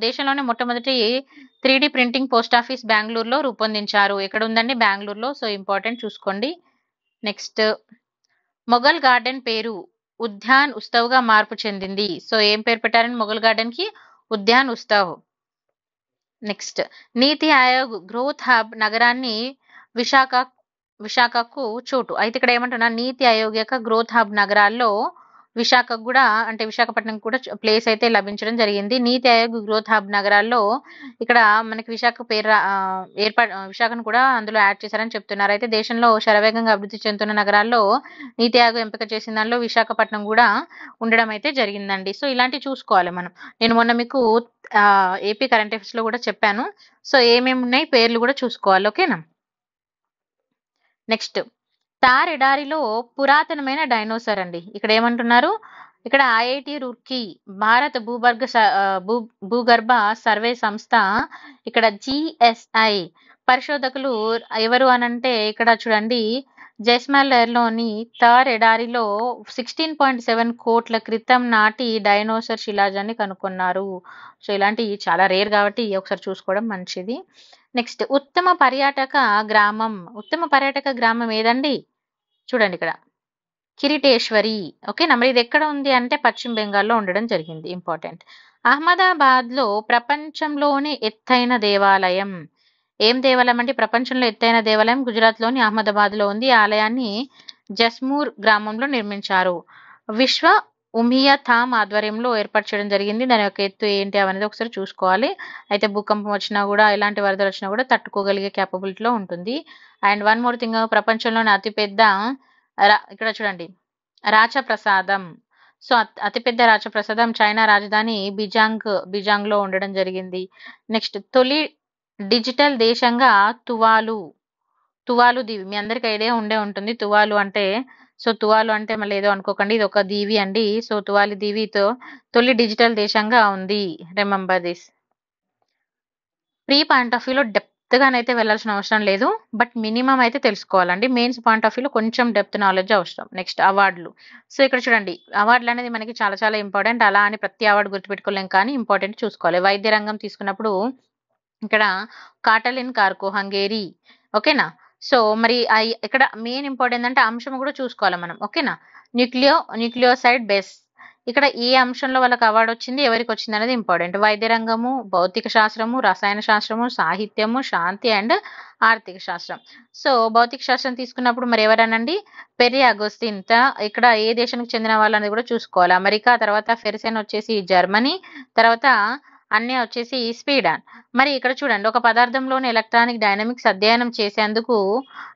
దేశంలోనే మొట్టమొదటి 3D ప్రింటింగ్ పోస్ట్ ఆఫీస్ బెంగళూరులో రూపొందించారు. ఎక్కడ ఉందండి? బెంగళూరులో. సో ఇంపార్టెంట్ చూసుకోండి. నెక్స్ట్ మొఘల్ గార్డెన్ పేరు ఉద్యాన్ ఉత్సవ్‌గా మార్పు చెందింది. సో ఏం పేరు పెట్టారండి మొఘల్ గార్డెన్ కి? ఉద్యాన్ ఉత్సవ్. నెక్స్ట్ నీతి ఆయోగ్ గ్రోత్ హబ్ నగరాన్ని విశాఖ విశాఖకు చోటు. అయితే ఇక్కడ ఏమంటున్నా, నీతి ఆయోగ్ యొక్క గ్రోత్ హబ్ నగరాల్లో విశాఖకు కూడా, అంటే విశాఖపట్నం కూడా ప్లేస్ అయితే లభించడం జరిగింది. నీతి ఆయోగ్ గ్రోత్ హబ్ నగరాల్లో ఇక్కడ మనకి విశాఖ పేరు విశాఖను కూడా అందులో యాడ్ చేశారని చెప్తున్నారు. అయితే దేశంలో శరవేగంగా అభివృద్ధి చెందుతున్న నగరాల్లో నీతి ఆయోగ్ ఎంపిక చేసిన దానిలో విశాఖపట్నం కూడా ఉండడం అయితే జరిగిందండి. సో ఇలాంటివి చూసుకోవాలి మనం. నేను మొన్న మీకు ఏపీ కరెంట్ అఫైర్స్ లో కూడా చెప్పాను. సో ఏమేమి ఉన్నాయి పేర్లు కూడా చూసుకోవాలి. ఓకేనా? నెక్స్ట్ థార్ ఎడారిలో పురాతనమైన డైనోసార్ అండి. ఇక్కడ ఏమంటున్నారు, ఇక్కడ ఐఐటి రూర్కీ భారత భూగర్భ సర్వే సంస్థ, ఇక్కడ జిఎస్ఐ పరిశోధకులు ఎవరు అనంటే, ఇక్కడ చూడండి జైస్మాల్లోని థార్ ఎడారిలో 16.7 కోట్ల క్రితం నాటి డైనోసార్ శిలాజాన్ని కనుక్కున్నారు. సో ఇలాంటివి చాలా రేర్ కాబట్టి ఒకసారి చూసుకోవడం మంచిది. నెక్స్ట్ ఉత్తమ పర్యాటక గ్రామం ఏదండి? చూడండి ఇక్కడ కిరీటేశ్వరి. ఓకేనా? మరి ఇది ఎక్కడ ఉంది అంటే పశ్చిమ బెంగాల్లో ఉండడం జరిగింది. ఇంపార్టెంట్. అహ్మదాబాద్ లో ప్రపంచంలోనే ఎత్తైన దేవాలయం. ఏం దేవాలయం అంటే ప్రపంచంలో ఎత్తైన దేవాలయం గుజరాత్ లోని అహ్మదాబాద్ లో ఉంది. ఆలయాన్ని జస్మూర్ గ్రామంలో నిర్మించారు. విశ్వ ఉమియా థామ్ ఆధ్వర్యంలో ఏర్పాటు చేయడం జరిగింది. దాని యొక్క ఎత్తు ఏంటి అనేది ఒకసారి చూసుకోవాలి. అయితే భూకంపం వచ్చినా కూడా, ఎలాంటి వరదలు వచ్చినా కూడా తట్టుకోగలిగే క్యాపబిలిటీలో ఉంటుంది. అండ్ వన్ మోర్ థింగ్, ప్రపంచంలోని అతిపెద్ద ఇక్కడ చూడండి రాచప్రసాదం. సో అతిపెద్ద రాచప్రసాదం చైనా రాజధాని బిజాంగ్ లో ఉండడం జరిగింది. నెక్స్ట్ తొలి డిజిటల్ దేశంగా తువాలు దీవి. మీ అందరికి ఐడియా ఉండే ఉంటుంది తువాలు అంటే. సో తువాలు అంటే మళ్ళీ ఏదో అనుకోకండి, ఇది ఒక దీవి అండి. సో తువాలి దీవితో తొలి డిజిటల్ దేశంగా ఉంది. Remember this. Pre point of వ్యూలో డెప్త్ గానైతే వెళ్ళాల్సిన అవసరం లేదు, బట్ మినిమం అయితే తెలుసుకోవాలండి. మెయిన్స్ పాయింట్ ఆఫ్ వ్యూలో కొంచెం డెప్త్ నాలెడ్జ్ అవసరం. నెక్స్ట్ అవార్డులు. సో ఇక్కడ చూడండి అవార్డులు అనేది మనకి చాలా చాలా ఇంపార్టెంట్. అలా అని ప్రతి అవార్డు గుర్తుపెట్టుకోలేం, కానీ ఇంపార్టెంట్ చూసుకోవాలి. వైద్య రంగం తీసుకున్నప్పుడు ఇక్కడ కాటలిన్ కార్కో హంగేరీ. ఓకేనా? సో మరి ఇక్కడ మెయిన్ ఇంపార్టెంట్ అంటే అంశం కూడా చూసుకోవాలి మనం. ఓకేనా? Nucleoside base. ఇక్కడ ఏ అంశంలో వాళ్ళకి అవార్డు వచ్చింది, ఎవరికి వచ్చింది అనేది ఇంపార్టెంట్. వైద్య రంగము, భౌతిక శాస్త్రము, రసాయన శాస్త్రము, సాహిత్యము, శాంతి అండ్ ఆర్థిక శాస్త్రం. సో భౌతిక శాస్త్రం తీసుకున్నప్పుడు మరి ఎవరనండి, పెరి అగోస్టిన్. ఇక్కడ ఏ దేశానికి చెందిన వాళ్ళు అనేది కూడా చూసుకోవాలి. అమెరికా, తర్వాత ఫెర్సెన్ వచ్చేసి జర్మనీ, తర్వాత అన్నీ వచ్చేసి స్వీడన్. మరి ఇక్కడ చూడండి ఒక పదార్థంలోని ఎలక్ట్రానిక్ డైనమిక్స్ అధ్యయనం చేసేందుకు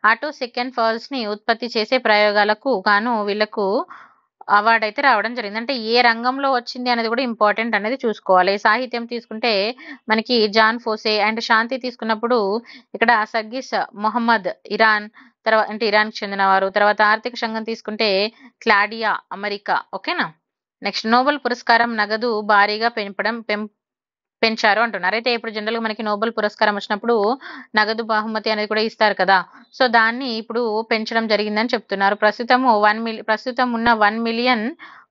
ఆటో సెకండ్ ఫాల్స్ ని ఉత్పత్తి చేసే ప్రయోగాలకు గాను వీళ్ళకు అవార్డు అయితే రావడం జరిగింది. అంటే ఏ రంగంలో వచ్చింది అనేది కూడా ఇంపార్టెంట్ అనేది చూసుకోవాలి. సాహిత్యం తీసుకుంటే మనకి జాన్ ఫోసే. అండ్ శాంతి తీసుకున్నప్పుడు ఇక్కడ సగ్గీస్ మొహమ్మద్ ఇరాన్, తర్వాత అంటే ఇరాన్కి చెందినవారు. తర్వాత ఆర్థిక సంఘం తీసుకుంటే క్లాడియా అమెరికా. ఓకేనా? నెక్స్ట్ నోబెల్ పురస్కారం నగదు భారీగా పెంచారు అంటున్నారు. అయితే ఇప్పుడు జనరల్ గా మనకి నోబెల్ పురస్కారం వచ్చినప్పుడు నగదు బహుమతి అనేది కూడా ఇస్తారు కదా. సో దాన్ని ఇప్పుడు పెంచడం జరిగిందని చెప్తున్నారు. ప్రస్తుతం ఉన్న 1 మిలియన్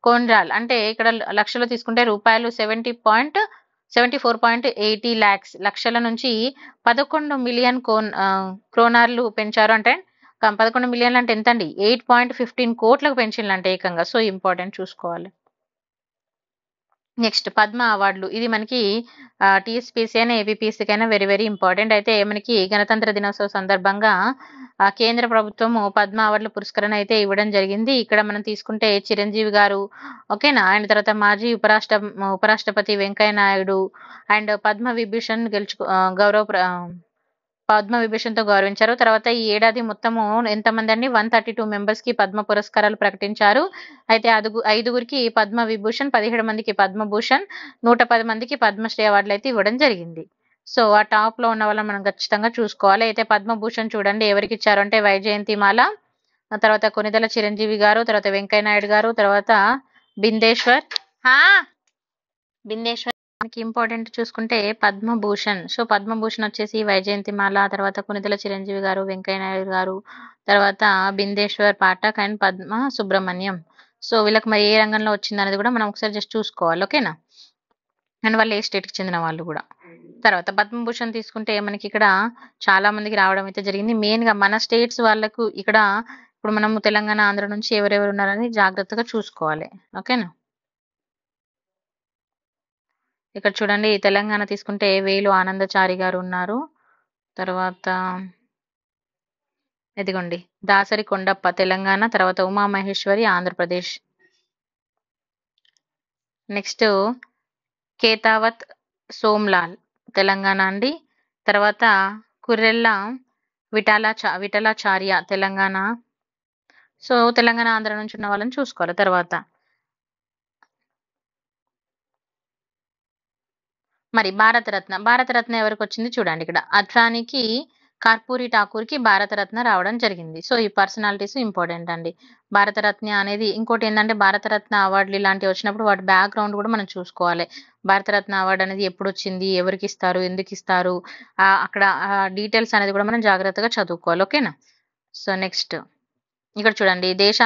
కోన్రాల్ అంటే ఇక్కడ లక్షలు తీసుకుంటే రూపాయలు 74.80 lakhs లక్షల నుంచి 11 మిలియన్ క్రోనార్లు పెంచారు. అంటే 11 మిలియన్లు అంటే ఎంత అండి? 8.15 కోట్లకు పెంచిందంటే ఏకంగా. సో ఇంపార్టెంట్ చూసుకోవాలి. నెక్స్ట్ పద్మ అవార్డులు. ఇది మనకి టీఎస్పీసీ అయినా ఏపీపీసీకి అయినా వెరీ వెరీ ఇంపార్టెంట్. అయితే మనకి గణతంత్ర దినోత్సవ సందర్భంగా కేంద్ర ప్రభుత్వం పద్మ అవార్డుల పురస్కరణ అయితే ఇవ్వడం జరిగింది. ఇక్కడ మనం తీసుకుంటే చిరంజీవి గారు. ఓకేనా? అండ్ తర్వాత మాజీ ఉపరాష్ట్రపతి వెంకయ్య నాయుడు అండ్ పద్మ విభూషణ్ పద్మ విభూషణ్తో గౌరవించారు. తర్వాత ఈ ఏడాది మొత్తము ఎంతమంది అండి? 132 మెంబర్స్ కి పద్మ పురస్కారాలు ప్రకటించారు. అయితే 5గురికి పద్మ విభూషణ్, 17 మందికి పద్మభూషణ్, 110 మందికి పద్మశ్రీ అవార్డులు అయితే ఇవ్వడం జరిగింది. సో ఆ టాప్ లో ఉన్న వాళ్ళని మనం ఖచ్చితంగా చూసుకోవాలి. అయితే పద్మభూషణ్ చూడండి ఎవరికి ఇచ్చారు అంటే వైజయంతిమాల, తర్వాత కొనిదెల చిరంజీవి గారు, తర్వాత వెంకయ్య నాయుడు గారు, తర్వాత బిందేశ్వర్ మనకి ఇంపార్టెంట్ చూసుకుంటే పద్మభూషణ్. సో పద్మభూషణ్ వచ్చేసి వైజయంతిమాల, తర్వాత కొనిదెల చిరంజీవి గారు, వెంకయ్య నాయుడు గారు, తర్వాత బిందేశ్వర్ పాఠక్ అండ్ పద్మ సుబ్రహ్మణ్యం. సో వీళ్ళకి మరి ఏ రంగంలో వచ్చింది అనేది కూడా మనం ఒకసారి జస్ట్ చూసుకోవాలి. ఓకేనా? అండ్ వాళ్ళు ఏ స్టేట్కి చెందిన వాళ్ళు కూడా. తర్వాత పద్మభూషణ్ తీసుకుంటే మనకి ఇక్కడ చాలా మందికి రావడం అయితే జరిగింది. మెయిన్గా మన స్టేట్స్ వాళ్ళకు ఇక్కడ ఇప్పుడు మనము తెలంగాణ, ఆంధ్ర నుంచి ఎవరెవరు ఉన్నారని జాగ్రత్తగా చూసుకోవాలి. ఓకేనా. ఇక్కడ చూడండి తెలంగాణ తీసుకుంటే వేలు ఆనందచారి గారు ఉన్నారు. తర్వాత ఇదిగోండి దాసరి కొండప్ప తెలంగాణ, తర్వాత ఉమామహేశ్వరి ఆంధ్రప్రదేశ్. నెక్స్ట్ కేతావత్ సోమ్లాల్ తెలంగాణ అండి. తర్వాత కుర్రెల్ల విఠలాచార్య తెలంగాణ. సో తెలంగాణ, ఆంధ్ర నుంచి ఉన్న వాళ్ళని చూసుకోవాలి. తర్వాత మరి భారతరత్న ఎవరికి వచ్చింది చూడండి. ఇక్కడ అద్వానీకి, కర్పూరి ఠాకూర్కి భారతరత్న రావడం జరిగింది. సో ఈ పర్సనాలిటీస్ ఇంపార్టెంట్ అండి. భారతరత్న అనేది ఇంకోటి ఏంటంటే భారతరత్న అవార్డులు ఇలాంటివి వచ్చినప్పుడు వాటి బ్యాక్గ్రౌండ్ కూడా మనం చూసుకోవాలి. భారతరత్న అవార్డు అనేది ఎప్పుడు వచ్చింది, ఎవరికి ఇస్తారు, ఎందుకు ఇస్తారు, అక్కడ డీటెయిల్స్ అనేది కూడా మనం జాగ్రత్తగా చదువుకోవాలి. ఓకేనా. సో నెక్స్ట్ ఇక్కడ చూడండి దేశ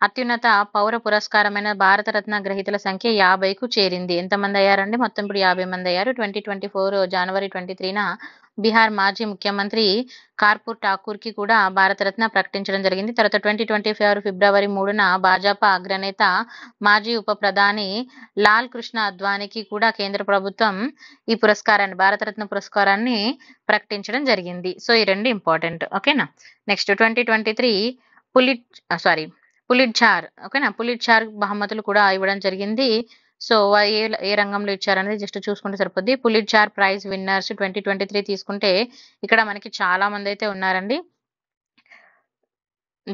అత్యున్నత పౌర పురస్కారమైన భారతరత్న గ్రహీతల సంఖ్య 50కు చేరింది. ఎంతమంది అయ్యారండి? మొత్తం ఇప్పుడు 50 మంది అయ్యారు. 2024 జనవరి 23న బీహార్ మాజీ ముఖ్యమంత్రి కర్పూరి ఠాకూర్కి కూడా భారతరత్న ప్రకటించడం జరిగింది. తర్వాత 2024 ఫిబ్రవరి 3న భాజపా అగ్రనేత మాజీ ఉప ప్రధాని లాల్ కృష్ణ అద్వానీకి కూడా కేంద్ర ప్రభుత్వం ఈ పురస్కారాన్ని, భారతరత్న పురస్కారాన్ని ప్రకటించడం జరిగింది. సో ఈ రెండు ఇంపార్టెంట్. ఓకేనా. Next 2023 Pulitzer. ఓకేనా. పులిట్జర్ బహుమతులు కూడా ఇవ్వడం జరిగింది. సో ఏ రంగంలో ఇచ్చారనేది జస్ట్ చూసుకుంటే సరిపోద్ది. పులిట్జర్ ప్రైజ్ విన్నర్స్ 2023 తీసుకుంటే ఇక్కడ మనకి చాలా మంది అయితే ఉన్నారండి.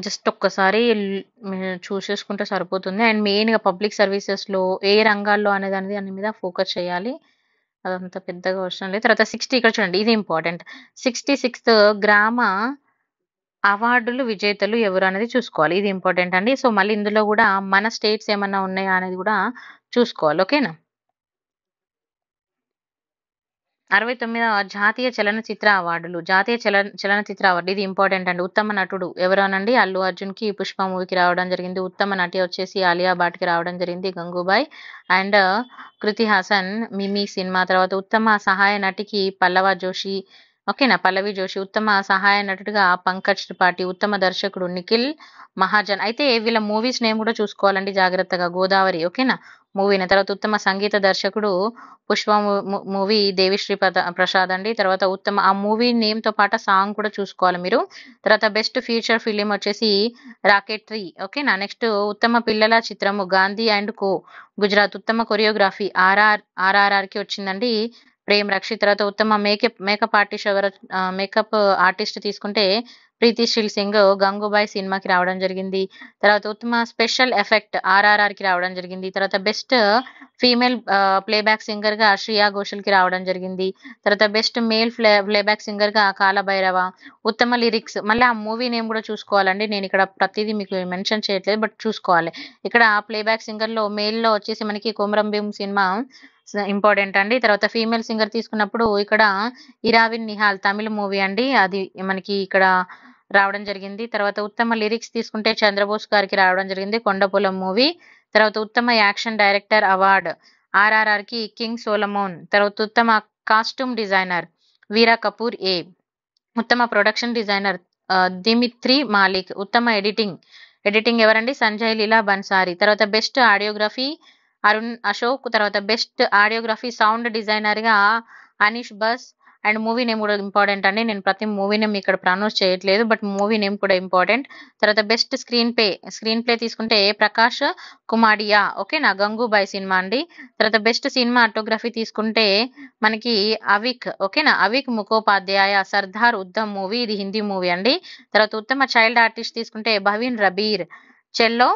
జస్ట్ ఒక్కసారి చూసేసుకుంటే సరిపోతుంది. అండ్ మెయిన్గా పబ్లిక్ సర్వీసెస్లో ఏ రంగాల్లో అనేది దాని మీద ఫోకస్ చేయాలి. అదంత పెద్దగా అవసరం లేదు. తర్వాత 60 ఇక్కడ చూడండి ఇది ఇంపార్టెంట్. 66th గ్రామ అవార్డులు విజేతలు ఎవరు అనేది చూసుకోవాలి. ఇది ఇంపార్టెంట్ అండి. సో మళ్ళీ ఇందులో కూడా మన స్టేట్స్ ఏమన్నా ఉన్నాయా అనేది కూడా చూసుకోవాలి. ఓకేనా. 69వ జాతీయ చలనచిత్ర అవార్డులు. జాతీయ చలనచిత్ర అవార్డు ఇది ఇంపార్టెంట్ అండి. ఉత్తమ నటుడు ఎవరనండి? అల్లు అర్జున్కి పుష్ప మూవీకి రావడం జరిగింది. ఉత్తమ నటి వచ్చేసి ఆలియా భట్కి రావడం జరిగింది, గంగూబాయ్. అండ్ కృతి హాసన్ మిమీ సినిమా. తర్వాత ఉత్తమ సహాయ నటికి పల్లవి జోషి. ఉత్తమ సహాయ నటుడిగా పంకజ్ త్రిపాఠి. ఉత్తమ దర్శకుడు నిఖిల్ మహాజన్. అయితే వీళ్ళ మూవీస్ నేమ్ కూడా చూసుకోవాలండి జాగ్రత్తగా. గోదావరి ఓకేనా మూవీని. తర్వాత ఉత్తమ సంగీత దర్శకుడు పుష్ప మూవీ దేవిశ్రీ ప్రసాద్ అండి. తర్వాత ఉత్తమ ఆ మూవీ నేమ్ తో పాటు సాంగ్ కూడా చూసుకోవాలి మీరు. తర్వాత బెస్ట్ ఫీచర్ ఫిలిం వచ్చేసి రాకెట్రీ. ఓకేనా. నెక్స్ట్ ఉత్తమ పిల్లల చిత్రము గాంధీ అండ్ కో గుజరాత్. ఉత్తమ కొరియోగ్రఫీ ఆర్ఆర్ఆర్ కి వచ్చిందండి ప్రేమ్ రక్షిత్. తర్వాత ఉత్తమ మేకప్ ఆర్టిస్ట్ తీసుకుంటే ప్రీతి శ్రీల్ సింగ్ గంగూబాయ్ సినిమాకి రావడం జరిగింది. తర్వాత ఉత్తమ స్పెషల్ ఎఫెక్ట్ ఆర్ఆర్ఆర్ కి రావడం జరిగింది. తర్వాత బెస్ట్ ఫీమేల్ ప్లేబ్యాక్ సింగర్ గా శ్రియా ఘోషల్ కి రావడం జరిగింది. తర్వాత బెస్ట్ మేల్ ప్లేబ్యాక్ సింగర్ గా కాలభైరవ. ఉత్తమ లిరిక్స్ మళ్ళీ ఆ మూవీ నేమ్ కూడా చూసుకోవాలండి. నేను ఇక్కడ ప్రతిదీ మీకు మెన్షన్ చేయట్లేదు, బట్ చూసుకోవాలి. ఇక్కడ ప్లేబ్యాక్ సింగర్ లో మేల్ లో వచ్చేసి మనకి కొమరం భీం సినిమా ఇంపార్టెంట్ అండి. తర్వాత ఫీమేల్ సింగర్ తీసుకున్నప్పుడు ఇక్కడ ఇరావిన్ నిహాల్ తమిళ మూవీ అండి, అది మనకి ఇక్కడ రావడం జరిగింది. తర్వాత ఉత్తమ లిరిక్స్ తీసుకుంటే చంద్రబోస్ గారికి రావడం జరిగింది, కొండపొలం మూవీ. తర్వాత ఉత్తమ యాక్షన్ డైరెక్టర్ అవార్డ్ ఆర్ఆర్ఆర్ కి కింగ్ సోలమోన్. తర్వాత ఉత్తమ కాస్ట్యూమ్ డిజైనర్ వీరా కపూర్ ఏ. ఉత్తమ ప్రొడక్షన్ డిజైనర్ దిమిత్రి మాలిక్. ఉత్తమ ఎడిటింగ్ ఎవరండి? సంజయ్ లీలా బన్సారీ. తర్వాత బెస్ట్ ఆడియోగ్రఫీ అరుణ్ అశోక్. తర్వాత బెస్ట్ ఆడియోగ్రఫీ సౌండ్ డిజైనర్ గా Anish bus. And movie name కూడా ఇంపార్టెంట్ అండి. నేను ప్రతి మూవీ నేమ్ ఇక్కడ ప్రనౌన్స్ చేయట్లేదు, బట్ మూవీ నేమ్ కూడా ఇంపార్టెంట్. తర్వాత బెస్ట్ స్క్రీన్ ప్లే తీసుకుంటే ప్రకాష్ కుమాడియా. ఓకేనా, గంగూబాయ్ సినిమా అండి. తర్వాత బెస్ట్ సినిమా ఆటోగ్రఫీ తీసుకుంటే మనకి అవిక్. ఓకేనా, అవిక్ ముఖోపాధ్యాయ సర్దార్ ఉద్దమ్ మూవీ, ఇది హిందీ మూవీ అండి. తర్వాత ఉత్తమ చైల్డ్ ఆర్టిస్ట్ తీసుకుంటే భవీన్ రబీర్ చెల్లో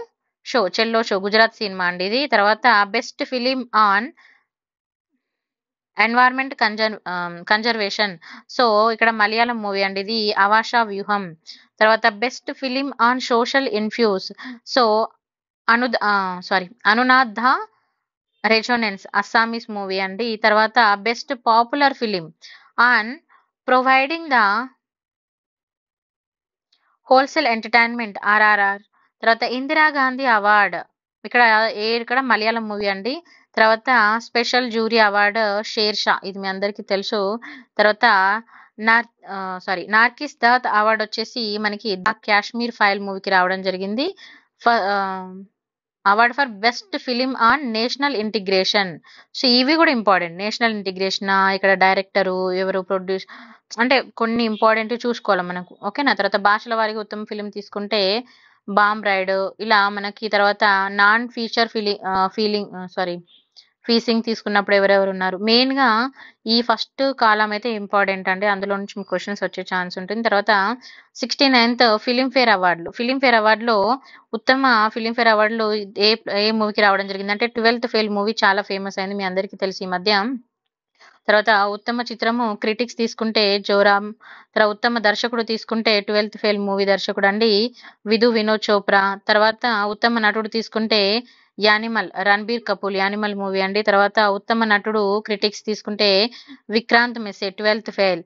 షో గుజరాత్ సినిమా అండి ఇది. తర్వాత best film on environment conservation. So ఇక్కడ మలయాళం మూవీ అండి ఇది, అవాషా వ్యూహం. తర్వాత best film on social infuse. So Anunaad resonance Assamese movie అండి. తర్వాత best popular film on providing the wholesale entertainment RRR. తర్వాత ఇందిరాగాంధీ అవార్డ్ ఇక్కడ మలయాళం మూవీ అండి. తర్వాత స్పెషల్ జ్యూరీ అవార్డ్ 'షేర్‌షా' ఇది మీ అందరికీ తెలుసు. తర్వాత నార్కిస్ దత్ అవార్డ్ వచ్చేసి మనకి 'ద కాశ్మీర్ ఫైల్' మూవీకి రావడం జరిగింది. ఫ ఆహ్, award for best film on national integration. So, ఇవి కూడా ఇంపార్టెంట్. నేషనల్ ఇంటిగ్రేషనా, ఇక్కడ డైరెక్టరు, ఎవరు అంటే కొన్ని ఇంపార్టెంట్ చూసుకోవాలి మనకు. ఓకేనా? తర్వాత భాషల వారీగా ఉత్తమ ఫిల్మ్ తీసుకుంటే 'బాంబ్ రైడ్' ఇలా మనకి. తర్వాత నాన్ ఫీచర్ ఫీసింగ్ తీసుకున్నప్పుడు ఎవరెవరు ఉన్నారు? మెయిన్‌గా ఈ ఫస్ట్ కాలమ్ అయితే ఇంపార్టెంట్ అండి. అందులో నుంచి మీకు క్వెషన్స్ వచ్చే ఛాన్స్ ఉంటుంది. తర్వాత 69థ్ ఫిల్మ్‌ఫేర్ అవార్డులు. ఫిల్మ్‌ఫేర్ అవార్డులో ఉత్తమ ఫిల్మ్‌ఫేర్ అవార్డులు ఏ ఏ మూవీకి రావడం జరిగింది అంటే 12థ్ ఫెయిల్ మూవీ చాలా ఫేమస్ అయింది. మీ అందరికీ తెలుసు ఈ మధ్య. తర్వాత ఉత్తమ చిత్రము క్రిటిక్స్ తీసుకుంటే 'జోరామ్'. తర్వాత ఉత్తమ దర్శకుడు తీసుకుంటే 12థ్ ఫెయిల్ మూవీ దర్శకుడు అండి వినోద్ చోప్రా. తర్వాత ఉత్తమ నటుడు తీసుకుంటే 'animal' Ranbir Kapoor 'animal' movie అండి. తర్వాత ఉత్తమ నటుడు క్రిటిక్స్ తీసుకుంటే విక్రాంత్ మెస్సే 12థ్ ఫెయిల్.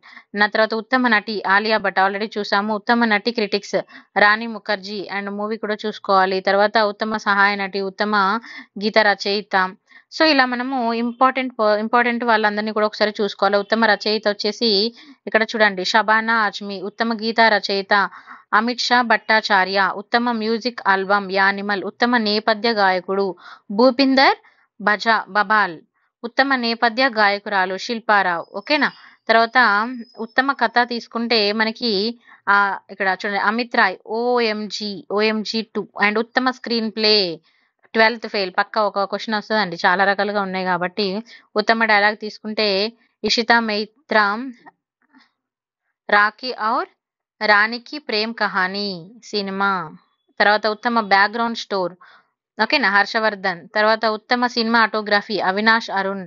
తర్వాత ఉత్తమ నటి ఆలియా భట్ ఆల్రెడీ చూసాము. ఉత్తమ నటి critics Rani Mukherjee and movie కూడా చూసుకోవాలి. తర్వాత ఉత్తమ సహాయ నటి, ఉత్తమ గీత రచయిత. సో, ఇలా మనము ఇంపార్టెంట్ వాళ్ళందరినీ కూడా ఒకసారి చూసుకోవాలి. ఉత్తమ రచయిత వచ్చేసి ఇక్కడ చూడండి 'షబానా ఆజ్మీ'. ఉత్తమ గీత రచయిత అమిత్ షా భట్టాచార్య. ఉత్తమ మ్యూజిక్ ఆల్బమ్ 'యానిమల్'. ఉత్తమ నేపథ్య గాయకుడు భూపిందర్ బబాల్. ఉత్తమ నేపథ్య గాయకురాలు శిల్పారావు. ఓకేనా? తర్వాత ఉత్తమ కథ తీసుకుంటే మనకి ఇక్కడ చూడండి అమిత్ రాయ్ 'ఓఎంజీ 2' అండ్ ఉత్తమ స్క్రీన్ ప్లే 12థ్ ఫెయిల్. పక్కా ఒక క్వెషన్ వస్తదండి. చాలా రకాలుగా ఉన్నాయి కాబట్టి. ఉత్తమ డైలాగ్ తీసుకుంటే ఇషితా మైత్రా 'రాఖీ ఔర్ రాణికి ప్రేమ్ కహానీ' సినిమా. తర్వాత ఉత్తమ బ్యాక్‌గ్రౌండ్ స్కోర్ ఓకేనా 'హర్షవర్ధన్'. తర్వాత ఉత్తమ cinematography Avinash Arun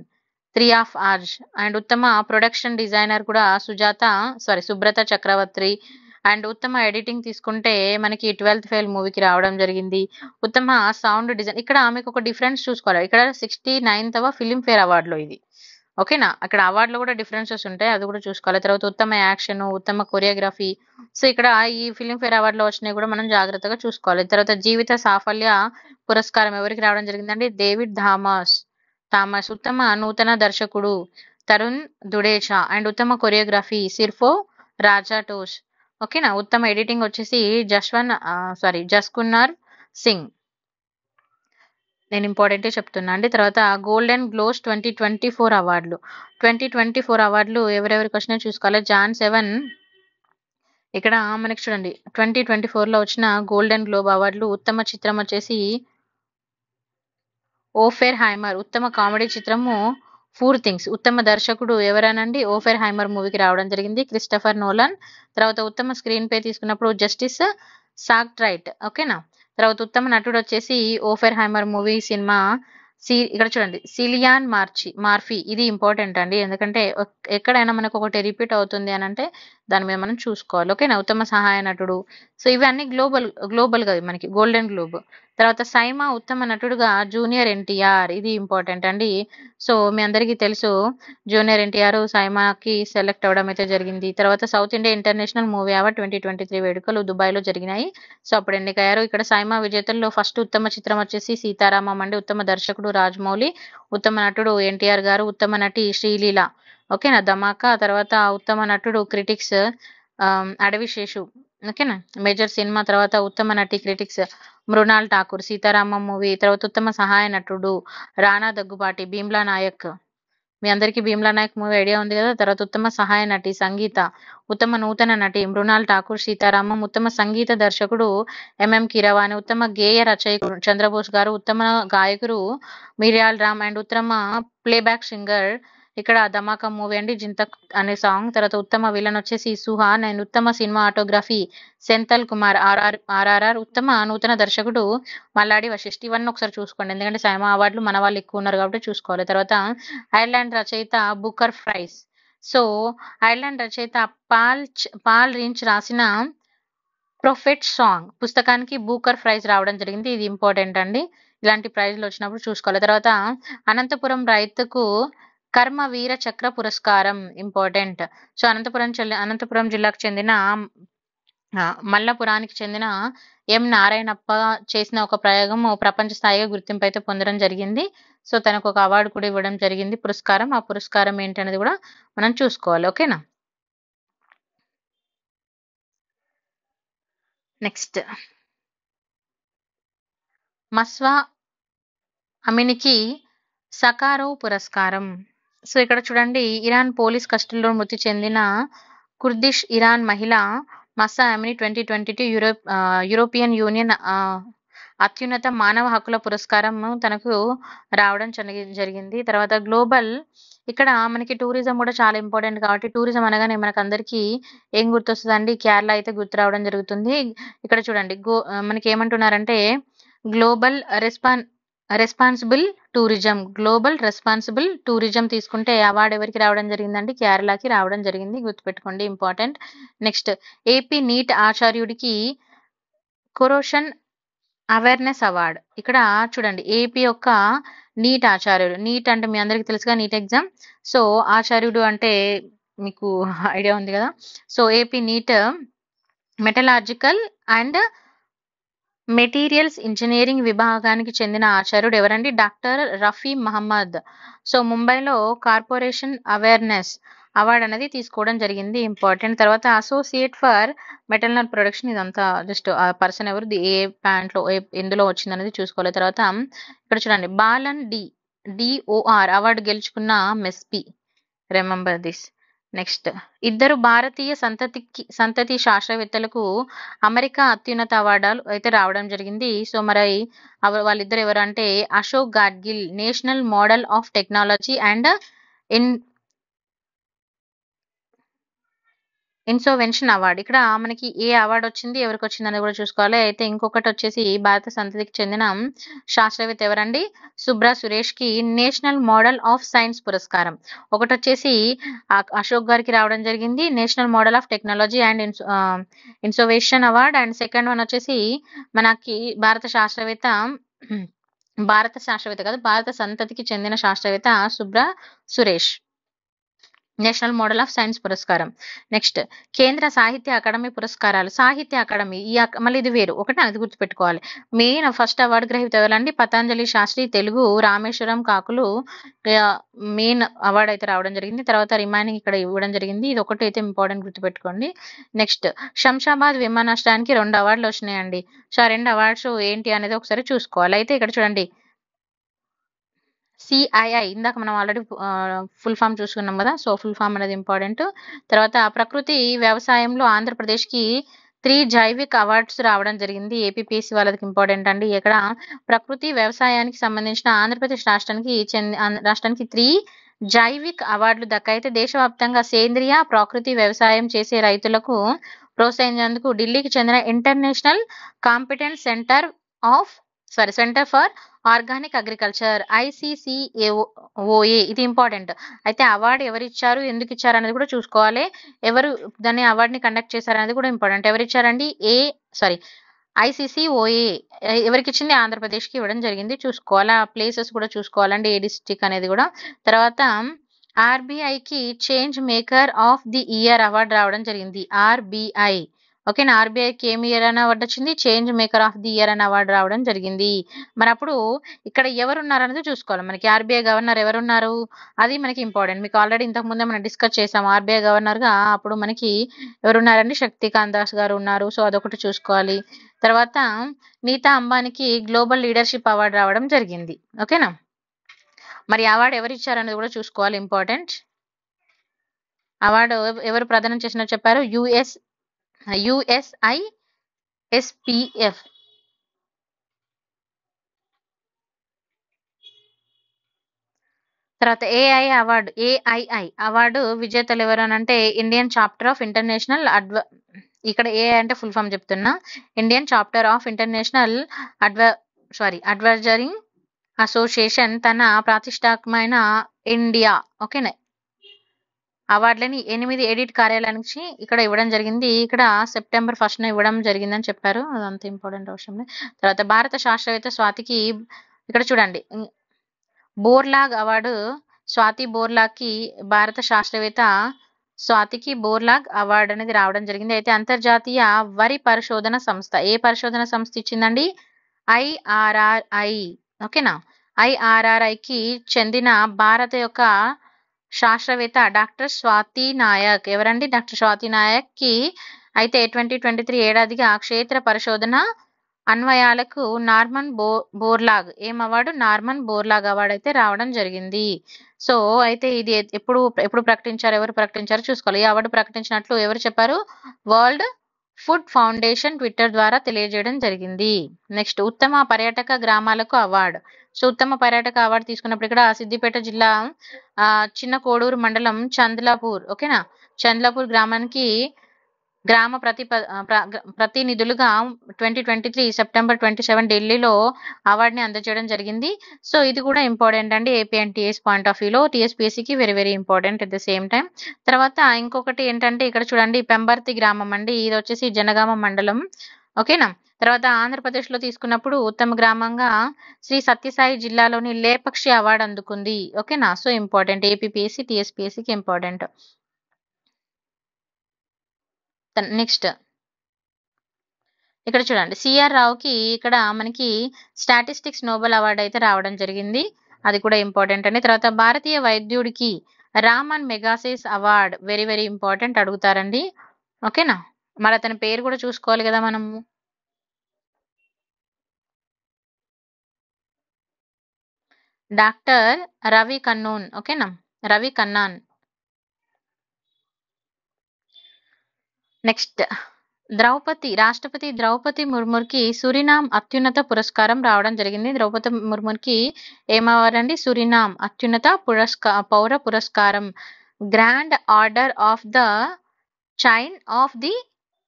'three of ఆర్జ్' and ఉత్తమ ప్రొడక్షన్ డిజైనర్ కూడా సుబ్రత చక్రవర్తి. అండ్ ఉత్తమ ఎడిటింగ్ తీసుకుంటే మనకి 12థ్ ఫెయిల్ మూవీకి రావడం జరిగింది. ఉత్తమ సౌండ్ డిజైన్ ఇక్కడ మీకు ఒక డిఫరెన్స్ చూసుకోవాలి. ఇక్కడ 69వ ఫిల్మ్‌ఫేర్ అవార్డులో ఇది. ఓకేనా? అక్కడ అవార్డులో కూడా డిఫరెన్సెస్ ఉంటాయి. అది కూడా చూసుకోవాలి. తర్వాత ఉత్తమ యాక్షన్, ఉత్తమ కొరియోగ్రఫీ. సో, ఇక్కడ ఈ ఫిల్మ్‌ఫేర్ అవార్డులో వచ్చినవి కూడా మనం జాగ్రత్తగా చూసుకోవాలి. తర్వాత జీవిత సాఫల్య పురస్కారం ఎవరికి రావడం జరిగిందండి? David Thomas. ఉత్తమ నూతన దర్శకుడు తరుణ్ దుడేచా అండ్ ఉత్తమ కొరియోగ్రఫీ సిర్ఫో రాజాటోష్. ఓకేనా? ఉత్తమ ఎడిటింగ్ వచ్చేసి జస్కున్నార్ సింగ్. నేను ఇంపార్టెంటే చెప్తున్నా అండి. తర్వాత గోల్డెన్ గ్లోవ్స్ 2024 అవార్డులు. 2024 అవార్డులు ఎవరెవరికి వచ్చినాయో చూసుకోవాలి. జాన్ 7 ఇక్కడ మనకి చూడండి 2024లో వచ్చిన గోల్డెన్ గ్లోబ్ అవార్డులు. ఉత్తమ చిత్రం వచ్చేసి 'ఓఫెర్ హైమర్'. ఉత్తమ కామెడీ చిత్రము 'పూర్ థింగ్స్'. ఉత్తమ దర్శకుడు ఎవరనండి? 'ఓఫెర్ హైమర్' మూవీకి రావడం జరిగింది క్రిస్టఫర్ నోలన్. తర్వాత ఉత్తమ స్క్రీన్ ప్లే తీసుకున్నప్పుడు జస్టిస్ సాక్ట్రైట్. ఓకేనా? తర్వాత ఉత్తమ నటుడు వచ్చేసి 'ఓఫెర్ హైమర్' మూవీ సినిమా ఇక్కడ చూడండి సిలియాన్ మార్ఫీ. ఇది ఇంపార్టెంట్ అండి. ఎందుకంటే ఎక్కడైనా మనకు ఒకటి రిపీట్ అవుతుంది అని అంటే దాని మీద మనం చూసుకోవాలి. ఓకేనా? ఉత్తమ సహాయ నటుడు. సో, ఇవన్నీ గ్లోబల్‌గా మనకి గోల్డెన్ గ్లోబ్. తర్వాత సైమా ఉత్తమ నటుడుగా జూనియర్ ఎన్టీఆర్. ఇది ఇంపార్టెంట్ అండి. సో, మీ అందరికీ తెలుసు జూనియర్ ఎన్టీఆర్ సైమాకి సెలెక్ట్ అవ్వడం అయితే జరిగింది. తర్వాత south India international movie award 2023 వేడుకలు దుబాయ్‌లో జరిగినాయి. సో, అప్పుడు ఎన్నికయ్యారు. ఇక్కడ సైమా విజేతల్లో ఫస్ట్ ఉత్తమ చిత్రం వచ్చేసి 'సీతారామం' అండి. ఉత్తమ దర్శకుడు రాజమౌళి. ఉత్తమ నటుడు ఎన్టీఆర్ గారు. ఉత్తమ నటి శ్రీలీల. ఓకేనా? 'ధమాకా'. తర్వాత ఉత్తమ నటుడు క్రిటిక్స్ అడవి శేషు. ఓకేనా? Major cinema. తర్వాత ఉత్తమ నటి క్రిటిక్స్ మృణాల్ ఠాకూర్ 'సీతారామం' మూవీ. తర్వాత ఉత్తమ సహాయ నటుడు రానా దగ్గుబాటి 'భీమ్లా నాయక్'. మీ అందరికీ 'భీమ్లా నాయక్' మూవీ ఐడియా ఉంది కదా! తర్వాత ఉత్తమ సహాయ నటి సంగీత. ఉత్తమ నూతన నటి మృణాల్ ఠాకూర్ 'సీతారామం'. ఉత్తమ సంగీత దర్శకుడు ఎంఎం కీరవాణి. ఉత్తమ గేయ రచయికుడు చంద్రబోస్ గారు. ఉత్తమ గాయకుడు మిరియాల్ రామ్ అండ్ ఉత్తమ ప్లేబ్యాక్ సింగర్ ఇక్కడ 'ధమాకా' మూవీ అండి 'జింతక్' అనే సాంగ్. తర్వాత ఉత్తమ విలన్ వచ్చేసి సుహాన్ అండ్ ఉత్తమ సినిమాటోగ్రఫీ సెంథల్ కుమార్ ఆర్ఆర్ఆర్. ఉత్తమ నూతన దర్శకుడు మల్లాడి వశిష్ఠ్. ఇవన్నీ ఒకసారి చూసుకోండి. ఎందుకంటే సైమా అవార్డులు మన వాళ్ళు ఎక్కువ ఉన్నారు కాబట్టి చూసుకోవాలి. తర్వాత ఐర్లాండ్ రచయిత బుకర్ ప్రైజ్. సో, ఐర్లాండ్ రచయిత పాల్ రించ్ రాసిన 'ప్రొఫెట్ సాంగ్' పుస్తకానికి బూకర్ ప్రైజ్ రావడం జరిగింది. ఇది ఇంపార్టెంట్ అండి. ఇలాంటి ప్రైజ్‌లు వచ్చినప్పుడు చూసుకోవాలి. తర్వాత అనంతపురం రైతుకు కర్మవీర చక్ర పురస్కారం ఇంపార్టెంట్. సో, అనంతపురం జిల్లాకు చెందిన మల్లపురానికి చెందిన ఎం నారాయణప్ప చేసిన ఒక ప్రయోగం ప్రపంచ స్థాయిగా గుర్తింపు అయితే పొందడం జరిగింది. సో తనకు ఒక అవార్డు కూడా ఇవ్వడం జరిగింది, పురస్కారం. ఆ పురస్కారం ఏంటనేది కూడా మనం చూసుకోవాలి. ఓకేనా. నెక్స్ట్, మస్వా అమినికి సకారోవ్ పురస్కారం. సో ఇక్కడ చూడండి, ఇరాన్ పోలీస్ కస్టడీలో మృతి చెందిన కుర్దిష్ ఇరాన్ మహిళ మస్సా అమిని 2022 యూరోపియన్ యూనియన్ అత్యున్నత మానవ హక్కుల పురస్కారం తనకు రావడం జరిగింది. తర్వాత గ్లోబల్, ఇక్కడ మనకి టూరిజం కూడా చాలా ఇంపార్టెంట్ కాబట్టి టూరిజం అనగానే మనకు అందరికీ ఏం గుర్తొస్తుందండి? కేరళ అయితే గుర్తు రావడం జరుగుతుంది. ఇక్కడ చూడండి, మనకి ఏమంటున్నారంటే గ్లోబల్ రెస్పాన్సిబుల్ టూరిజం తీసుకుంటే అవార్డు ఎవరికి రావడం జరిగిందండి? కేరళకి రావడం జరిగింది, గుర్తుపెట్టుకోండి, ఇంపార్టెంట్. నెక్స్ట్, ఏపీ నీట్ ఆచార్యుడికి కొరోషన్ అవేర్నెస్ అవార్డ్. ఇక్కడ చూడండి, ఏపీ యొక్క నీట్ ఆచార్యుడు, నీట్ అంటే మీ అందరికీ తెలుసుగా, నీట్ ఎగ్జామ్. సో ఆచార్యుడు అంటే మీకు ఐడియా ఉంది కదా. So AP NEET metallurgical and materials engineering విభాగానికి చెందిన ఆచార్యుడు ఎవరండి? డాక్టర్ రఫీ మహమ్మద్. సో ముంబైలో కార్పొరేషన్ అవేర్నెస్ అవార్డ్ అనేది తీసుకోవడం జరిగింది, ఇంపార్టెంట్. తర్వాత అసోసియేట్ ఫర్ మెటర్నల్ ప్రొడక్షన్, ఇదంతా జస్ట్ ఆ పర్సన్ ఎవరు, ఏ ప్యాంట్లో ఎందులో వచ్చింది అనేది చూసుకోవాలి. తర్వాత ఇక్కడ చూడండి, బాలన్ డిఓఆర్ అవార్డు గెలుచుకున్న మెస్పీ, రిమెంబర్ దిస్. నెక్స్ట్, ఇద్దరు భారతీయ సంతతి శాస్త్రవేత్తలకు అమెరికా అత్యున్నత అవార్డులు అయితే రావడం జరిగింది. సో మరి వాళ్ళిద్దరు ఎవరు అంటే Ashok Gadgil national model of technology and innovation award. ఇక్కడ మనకి ఏ అవార్డు వచ్చింది, ఎవరికి వచ్చింది అనేది కూడా చూసుకోవాలి. అయితే ఇంకొకటి వచ్చేసి భారత సంతతికి చెందిన శాస్త్రవేత్త ఎవరండి? సుబ్రా సురేష్ కి నేషనల్ మోడల్ ఆఫ్ సైన్స్ పురస్కారం. ఒకటి వచ్చేసి అశోక్ గారికి రావడం జరిగింది, national model of technology and innovation award. And second one వచ్చేసి మనకి భారత శాస్త్రవేత్త కాదు, భారత సంతతికి చెందిన శాస్త్రవేత్త Subra Suresh, national model of science పురస్కారం. నెక్స్ట్, కేంద్ర సాహిత్య అకాడమీ పురస్కారాలు. సాహిత్య అకాడమీ మళ్ళీ ఇది వేరు, ఒకటి అది గుర్తుపెట్టుకోవాలి. మెయిన్ ఫస్ట్ అవార్డు గ్రహీత ఎవరండి? పతంజలి శాస్త్రి, తెలుగు, రామేశ్వరం కాకులు మెయిన్ అవార్డు అయితే రావడం జరిగింది. తర్వాత రిమైనింగ్ ఇక్కడ ఇవ్వడం జరిగింది, ఇది ఒకటి అయితే ఇంపార్టెంట్, గుర్తుపెట్టుకోండి. నెక్స్ట్, శంషాబాద్ విమానాశ్రయానికి 2 అవార్డులు వచ్చినాయండి. సో ఆ 2 అవార్డ్స్ ఏంటి అనేది ఒకసారి చూసుకోవాలి. అయితే ఇక్కడ చూడండి, సిఐఐ ఇందాక మనం ఆల్రెడీ ఫుల్ ఫామ్ చూసుకున్నాం కదా. సో ఫుల్ ఫామ్ అనేది ఇంపార్టెంట్. తర్వాత ప్రకృతి వ్యవసాయంలో ఆంధ్రప్రదేశ్కి 3 జైవిక్ అవార్డ్స్ రావడం జరిగింది. ఏపీపీఎస్సీ వాళ్ళకి ఇంపార్టెంట్ అండి. ఇక్కడ ప్రకృతి వ్యవసాయానికి సంబంధించిన ఆంధ్రప్రదేశ్ రాష్ట్రానికి 3 జైవిక్ అవార్డులు దక్కాయితే దేశవ్యాప్తంగా సేంద్రియ ప్రకృతి వ్యవసాయం చేసే రైతులకు ప్రోత్సహించేందుకు ఢిల్లీకి చెందిన international competence centre for organic agriculture ICCOA, ఇది ఇంపార్టెంట్. అయితే అవార్డు ఎవరు ఇచ్చారు, ఎందుకు ఇచ్చారు అనేది కూడా చూసుకోవాలి. ఎవరు దాన్ని అవార్డుని కండక్ట్ చేశారు అనేది కూడా ఇంపార్టెంట్. ఎవరు ఇచ్చారండి? ICCOA ఎవరికి ఇచ్చింది? ఆంధ్రప్రదేశ్కి ఇవ్వడం జరిగింది, చూసుకోవాలి. ఆ ప్లేసెస్ కూడా చూసుకోవాలండి, ఏ డిస్ట్రిక్ట్ అనేది కూడా. తర్వాత RBIకి change maker of the year award రావడం జరిగింది, RBI. ఓకేనా. RBIకి ఏమి ఇయర్ అనే అవార్డు వచ్చింది? Change maker of the year అనే అవార్డు రావడం జరిగింది. మరి అప్పుడు ఇక్కడ ఎవరున్నారు అనేది చూసుకోవాలి. మనకి RBI గవర్నర్ ఎవరున్నారు, అది మనకి ఇంపార్టెంట్. మీకు ఆల్రెడీ ఇంతకు ముందే మనం డిస్కస్ చేసాం, RBI గవర్నర్ గా అప్పుడు మనకి ఎవరున్నారండి? శక్తికాంత్ దాస్ గారు ఉన్నారు. సో అదొకటి చూసుకోవాలి. తర్వాత నీతా అంబానీకి గ్లోబల్ లీడర్షిప్ అవార్డు రావడం జరిగింది. ఓకేనా. మరి అవార్డు ఎవరు ఇచ్చారనేది కూడా చూసుకోవాలి, ఇంపార్టెంట్. అవార్డు ఎవరు ప్రదానం చేసినట్టు చెప్పారు? USISPF. తర్వాత AII అవార్డు విజేతలు ఎవరు అని అంటే ఇండియన్ చాప్టర్ ఆఫ్ ఇంటర్నేషనల్ ఇక్కడ AI అంటే ఫుల్ ఫామ్ చెప్తున్నా, Indian chapter of international advertising association తన ప్రతిష్టాత్మకమైన ఇండియా ఓకేనా అవార్డులని 8 ఎడిట్ కార్యాలయానికి ఇక్కడ ఇవ్వడం జరిగింది. ఇక్కడ సెప్టెంబర్ 1న ఇవ్వడం జరిగిందని చెప్పారు, అదంత ఇంపార్టెంట్ అవసరం లేదు. తర్వాత భారత శాస్త్రవేత్త స్వాతికి ఇక్కడ చూడండి బోర్లాగ్ అవార్డు, స్వాతి బోర్లాగ్కి భారత శాస్త్రవేత్త స్వాతికి బోర్లాగ్ అవార్డు అనేది రావడం జరిగింది. అయితే అంతర్జాతీయ వరి పరిశోధన సంస్థ ఏ పరిశోధన సంస్థ ఇచ్చిందండి? IRRI. ఓకేనా? IRRIకి చెందిన భారత యొక్క శాస్త్రవేత్త డాక్టర్ స్వాతి నాయక్. ఎవరండి? డాక్టర్ స్వాతి నాయక్కి అయితే 2023 ఏడాదిగా క్షేత్ర పరిశోధన అన్వయాలకు బోర్లాగ్ ఏం అవార్డు? నార్మన్ బోర్లాగ్ అవార్డు అయితే రావడం జరిగింది. సో అయితే ఇది ఎప్పుడు ప్రకటించారు, ఎవరు ప్రకటించారో చూసుకోవాలి. ఈ అవార్డు ప్రకటించినట్లు ఎవరు చెప్పారు? వరల్డ్ ఫుడ్ ఫౌండేషన్ ట్విట్టర్ ద్వారా తెలియజేయడం జరిగింది. నెక్స్ట్ ఉత్తమ పర్యాటక గ్రామాలకు అవార్డు. సో ఉత్తమ పర్యాటక అవార్డు తీసుకున్నప్పుడు ఇక్కడ సిద్దిపేట జిల్లా చిన్న కోడూరు మండలం చంద్లాపూర్. ఓకేనా? చంద్లాపూర్ గ్రామానికి గ్రామ ప్రతినిధులుగా 2023 సెప్టెంబర్ 27 ఢిల్లీలో అవార్డుని అందజేయడం జరిగింది. సో ఇది కూడా ఇంపార్టెంట్ అండి AP and TS point of వ్యూలో. టీఎస్పీఎస్సీకి very very important at the same time. తర్వాత ఇంకొకటి ఏంటంటే ఇక్కడ చూడండి పెంబర్తి గ్రామం అండి. ఇది వచ్చేసి జనగామ మండలం. ఓకేనా? తర్వాత ఆంధ్రప్రదేశ్లో తీసుకున్నప్పుడు ఉత్తమ గ్రామంగా శ్రీ సత్యసాయి జిల్లాలోని లేపక్షి అవార్డు అందుకుంది. ఓకేనా? సో ఇంపార్టెంట్ ఏపీపీఎస్సీ టీఎస్పీఎస్సీకి ఇంపార్టెంట్. నెక్స్ట్ ఇక్కడ చూడండి సిఆర్ రావుకి ఇక్కడ మనకి స్టాటిస్టిక్స్ నోబెల్ అవార్డు అయితే రావడం జరిగింది. అది కూడా ఇంపార్టెంట్ అండి. తర్వాత భారతీయ వైద్యుడికి Ramon Magsaysay award very very important అడుగుతారండి. ఓకేనా? మరి అతని పేరు కూడా చూసుకోవాలి కదా మనము. డాక్టర్ రవి కన్నూన్. ఓకేనా? రవి కన్నాన్. నెక్స్ట్ రాష్ట్రపతి ద్రౌపది ముర్ముకి సురినామ్ అత్యున్నత పురస్కారం రావడం జరిగింది. ద్రౌపది ముర్ముకి ఏమవ్వారండి? సురినామ్ అత్యున్నత పౌర పురస్కారం grand order of the chain of the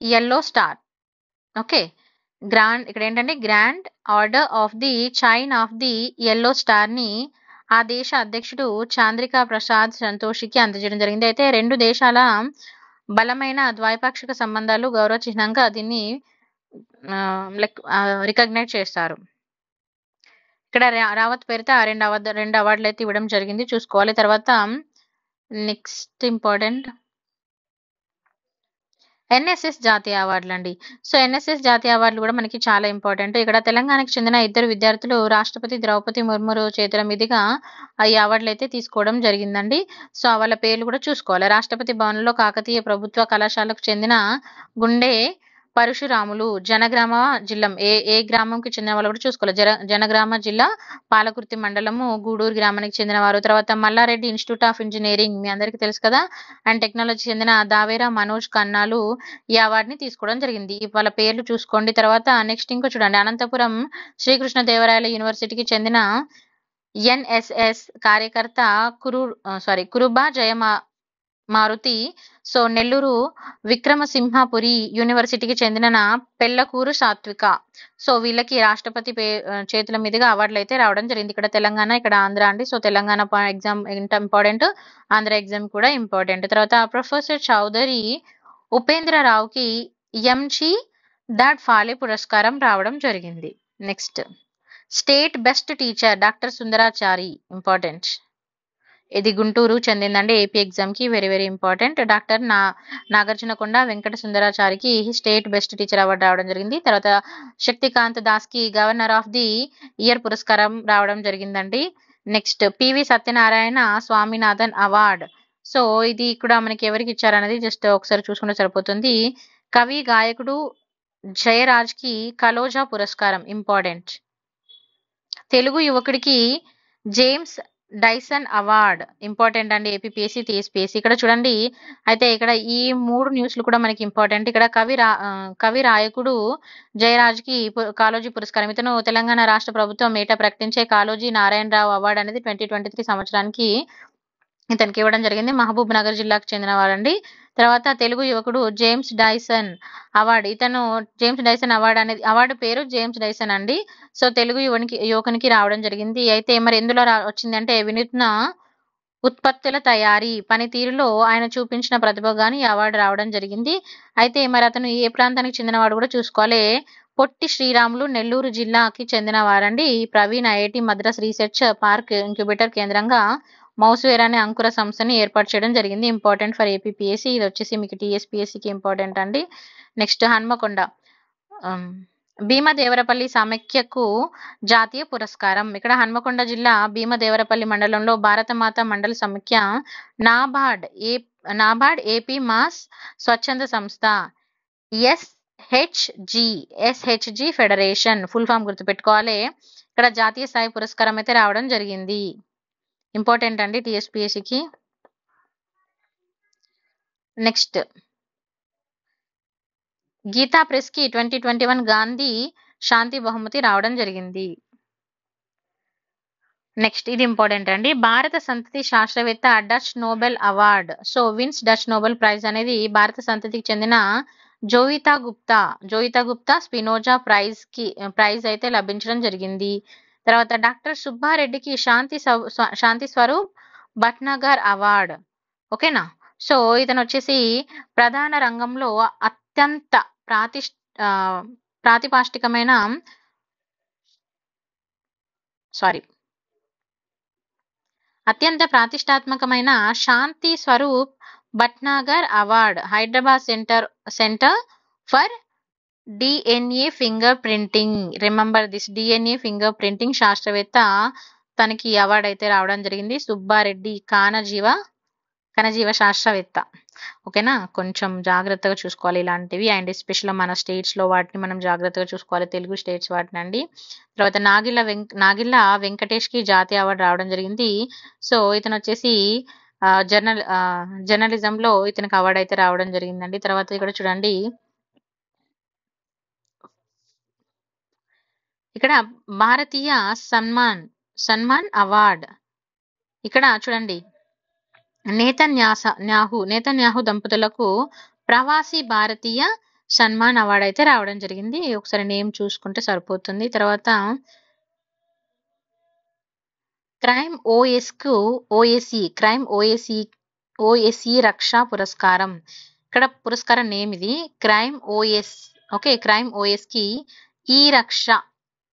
yellow star. Okay, ఇక్కడ ఏంటంటే grand order of the chain of the yellow star ని ఆ దేశ అధ్యక్షుడు చాంద్రికా ప్రసాద్ సంతోషికి అందజేయడం జరిగింది. అయితే రెండు దేశాల బలమైన ద్వైపాక్షిక సంబంధాలు గౌరవ చిహ్నంగా దీన్ని రికగ్నైజ్ చేస్తారు. ఇక్కడ రావత్ పేరుతో రెండు అవార్డులు అయితే ఇవ్వడం జరిగింది, చూసుకోవాలి. తర్వాత నెక్స్ట్ ఇంపార్టెంట్ ఎన్ఎస్ఎస్ జాతీయ అవార్డులు అండి. సో ఎన్ఎస్ఎస్ జాతీయ అవార్డులు కూడా మనకి చాలా ఇంపార్టెంట్. ఇక్కడ తెలంగాణకు చెందిన 2 విద్యార్థులు రాష్ట్రపతి ద్రౌపది ముర్ము చేతుల మీదుగా ఈ అవార్డులు అయితే తీసుకోవడం జరిగిందండి. సో వాళ్ళ పేర్లు కూడా చూసుకోవాలి. రాష్ట్రపతి భవన్లో కాకతీయ ప్రభుత్వ కళాశాలకు చెందిన గుండె పరశురాములు జనగ్రామ జిల్లా ఏ గ్రామంకి చెందిన వాళ్ళు కూడా చూసుకోవాలి. జనగ్రామ జిల్లా పాలకుర్తి మండలము గూడూరు గ్రామానికి చెందిన వారు. తర్వాత మల్లారెడ్డి ఇన్స్టిట్యూట్ ఆఫ్ ఇంజనీరింగ్ మీ అందరికీ తెలుసు కదా అండ్ టెక్నాలజీ చెందిన దావేరా మనోజ్ కన్నాలు ఈ అవార్డుని తీసుకోవడం జరిగింది. వాళ్ళ పేర్లు చూసుకోండి. తర్వాత నెక్స్ట్ ఇంకో చూడండి అనంతపురం శ్రీకృష్ణదేవరాయల యూనివర్సిటీకి చెందిన ఎన్ఎస్ఎస్ కార్యకర్త కురుబా మారుతి. సో నెల్లూరు విక్రమసింహపురి యూనివర్సిటీకి చెందిన పెళ్లకూరు సాత్విక. సో వీళ్ళకి రాష్ట్రపతి చేతుల మీదుగా అవార్డులు అయితే రావడం జరిగింది. ఇక్కడ తెలంగాణ, ఇక్కడ ఆంధ్ర అండి. So Telangana exam important, Andhra exam కూడా ఇంపార్టెంట్. తర్వాత ప్రొఫెసర్ చౌదరి ఉపేంద్ర రావుకి ఎంజీ దాట్ ఫాలే పురస్కారం రావడం జరిగింది. Next state best teacher doctor Sundarachari important. ఇది గుంటూరు చెందిందండి. ఏపీ ఎగ్జామ్ కి very very important. Doctor Nagarjunakonda Venkata సుందరాచారికి స్టేట్ బెస్ట్ టీచర్ అవార్డు రావడం జరిగింది. తర్వాత శక్తికాంత్ దాస్ కి గవర్నర్ ఆఫ్ ది ఇయర్ పురస్కారం రావడం జరిగిందండి. Next PV Satyanarayana Swaminathan award. So ఇది కూడా మనకి ఎవరికి ఇచ్చారనేది జస్ట్ ఒకసారి చూసుకుంటే సరిపోతుంది. కవి గాయకుడు జయరాజ్ కి కలోజా పురస్కారం ఇంపార్టెంట్. తెలుగు యువకుడికి జేమ్స్ డైసన్ అవార్డ్ ఇంపార్టెంట్ అండి. APPSC TSPSC. ఇక్కడ చూడండి అయితే ఇక్కడ ఈ 3 న్యూస్లు కూడా మనకి ఇంపార్టెంట్. ఇక్కడ కవి రాయకుడు జయరాజ్ కి కాళోజీ పురస్కారం. ఇతను తెలంగాణ రాష్ట్ర ప్రభుత్వం ఏటా ప్రకటించే కాళోజీ నారాయణరావు అవార్డు అనేది 2023 సంవత్సరానికి ఇతనికి ఇవ్వడం జరిగింది. మహబూబ్ నగర్ జిల్లాకు చెందిన వారండి. తర్వాత తెలుగు యువకుడు జేమ్స్ డైసన్ అవార్డు. ఇతను జేమ్స్ డైసన్ అవార్డు పేరు జేమ్స్ డైసన్ అండి. సో తెలుగు యువకునికి రావడం జరిగింది. అయితే మరి ఎందులో వచ్చిందంటే వినూత్న ఉత్పత్తుల తయారీ పనితీరులో ఆయన చూపించిన ప్రతిభ గాని ఈ అవార్డు రావడం జరిగింది. అయితే మరి అతను ఏ ప్రాంతానికి చెందినవాడు కూడా చూసుకోవాలి. పొట్టి శ్రీరాములు నెల్లూరు జిల్లాకి చెందిన వారండి. Praveen IIT Madras research park incubator కేంద్రంగా మౌస్వేర్ అనే అంకుర సంస్థని ఏర్పాటు చేయడం జరిగింది. Important for APPSC. ఇది వచ్చేసి మీకు టీఎస్పీఎస్సీకి ఇంపార్టెంట్ అండి. నెక్స్ట్ హన్మకొండ భీమదేవరపల్లి సమైక్యకు జాతీయ పురస్కారం. ఇక్కడ హన్మకొండ జిల్లా భీమదేవరపల్లి మండలంలో భారతమాత మండల సమైక్య నాబార్డ్ ఏపీ మాస్ స్వచ్ఛంద సంస్థ ఎస్హెచ్జి ఫెడరేషన్ ఫుల్ ఫామ్ గుర్తుపెట్టుకోవాలి. ఇక్కడ జాతీయ స్థాయి పురస్కారం అయితే రావడం జరిగింది. ఇంపార్టెంట్ అండి టీఎస్పీఎస్సీకి. నెక్స్ట్ గీతా ప్రెస్ కి 2021 గాంధీ శాంతి బహుమతి రావడం జరిగింది. నెక్స్ట్ ఇది ఇంపార్టెంట్ అండి. భారత సంతతి శాస్త్రవేత్త Dutch Nobel award. So wins Dutch Nobel prize అనేది భారత సంతతికి చెందిన జోయితా గుప్తా స్పినోజా ప్రైజ్ అయితే లభించడం జరిగింది. తర్వాత డాక్టర్ సుబ్బారెడ్డికి శాంతి స్వరూప్ భట్నగర్ అవార్డ్. ఓకేనా. సో ఇతను వచ్చేసి ప్రధాన రంగంలో అత్యంత ప్రతిష్టాత్మకమైన Shanti Swarup Bhatnagar award Hyderabad centre for DNA finger printing. Remember this, DNA finger printing శాస్త్రవేత్త తనకి అవార్డు అయితే రావడం జరిగింది. సుబ్బారెడ్డి కణజీవ శాస్త్రవేత్త. ఓకేనా. కొంచెం జాగ్రత్తగా చూసుకోవాలి ఇలాంటివి. అండ్ ఎస్పెషల్ మన స్టేట్స్ లో వాటిని మనం జాగ్రత్తగా చూసుకోవాలి, తెలుగు స్టేట్స్ వాటిని అండి. తర్వాత నాగిళ్ళ వెంకటేష్ కి జాతీయ అవార్డు రావడం జరిగింది. సో ఇతను వచ్చేసి జర్నలిజం లో ఇతనికి అవార్డు అయితే రావడం జరిగిందండి. తర్వాత ఇక్కడ చూడండి, ఇక్కడ భారతీయ సన్మాన్ అవార్డ్. ఇక్కడ చూడండి, నేతన్యాహు దంపతులకు ప్రవాసీ భారతీయ సన్మాన్ అవార్డు అయితే రావడం జరిగింది. ఒకసారి నేమ్ చూసుకుంటే సరిపోతుంది. తర్వాత క్రైమ్ ఓఎస్ఈ రక్షా పురస్కారం. ఇక్కడ పురస్కారం నేమ్ ఇది crime OS. Okay, crime OS కి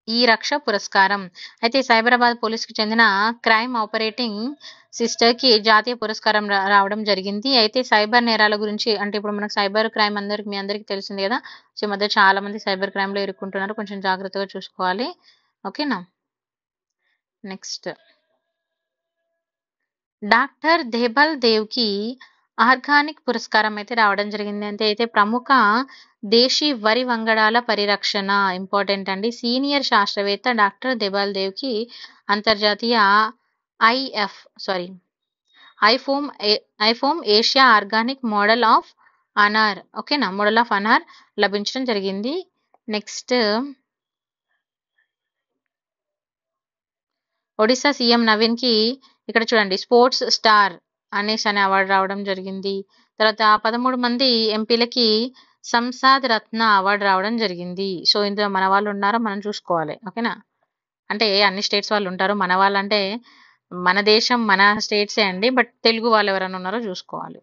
ఈ రక్ష పురస్కారం. అయితే సైబరాబాద్ పోలీసుకు చెందిన క్రైమ్ ఆపరేటింగ్ సిస్టర్ కి జాతీయ పురస్కారం రావడం జరిగింది. అయితే సైబర్ నేరాల గురించి, అంటే ఇప్పుడు మనకు సైబర్ క్రైమ్ మీ అందరికి తెలిసింది కదా. సో ఈ మధ్య చాలా మంది సైబర్ క్రైమ్ లో ఇరుక్కుంటున్నారు, కొంచెం జాగ్రత్తగా చూసుకోవాలి. ఓకేనా. నెక్స్ట్ డాక్టర్ దేబల్ దేవ్ కి ఆర్గానిక్ పురస్కారం అయితే రావడం జరిగింది. అయితే ప్రముఖ దేశీ వరి వంగడాల పరిరక్షణ. ఇంపార్టెంట్ అండి. సీనియర్ శాస్త్రవేత్త డాక్టర్ దేబల్ దేవ్ కి అంతర్జాతీయ IFOAM Asia organic model of honour. ఓకేనా, మోడల్ ఆఫ్ ఆనర్ లభించడం జరిగింది. నెక్స్ట్ ఒడిశా సీఎం నవీన్ కి ఇక్కడ చూడండి స్పోర్ట్స్ స్టార్ అనే అవార్డు రావడం జరిగింది. తర్వాత 13 మంది ఎంపీలకి సంసాద్ రత్న అవార్డు రావడం జరిగింది. సో ఇందులో మన వాళ్ళు ఉన్నారో మనం చూసుకోవాలి. ఓకేనా. అంటే అన్ని స్టేట్స్ వాళ్ళు ఉంటారు, మన వాళ్ళు అంటే మన దేశం మన స్టేట్సే అండి, బట్ తెలుగు వాళ్ళు ఎవరైనా ఉన్నారో చూసుకోవాలి.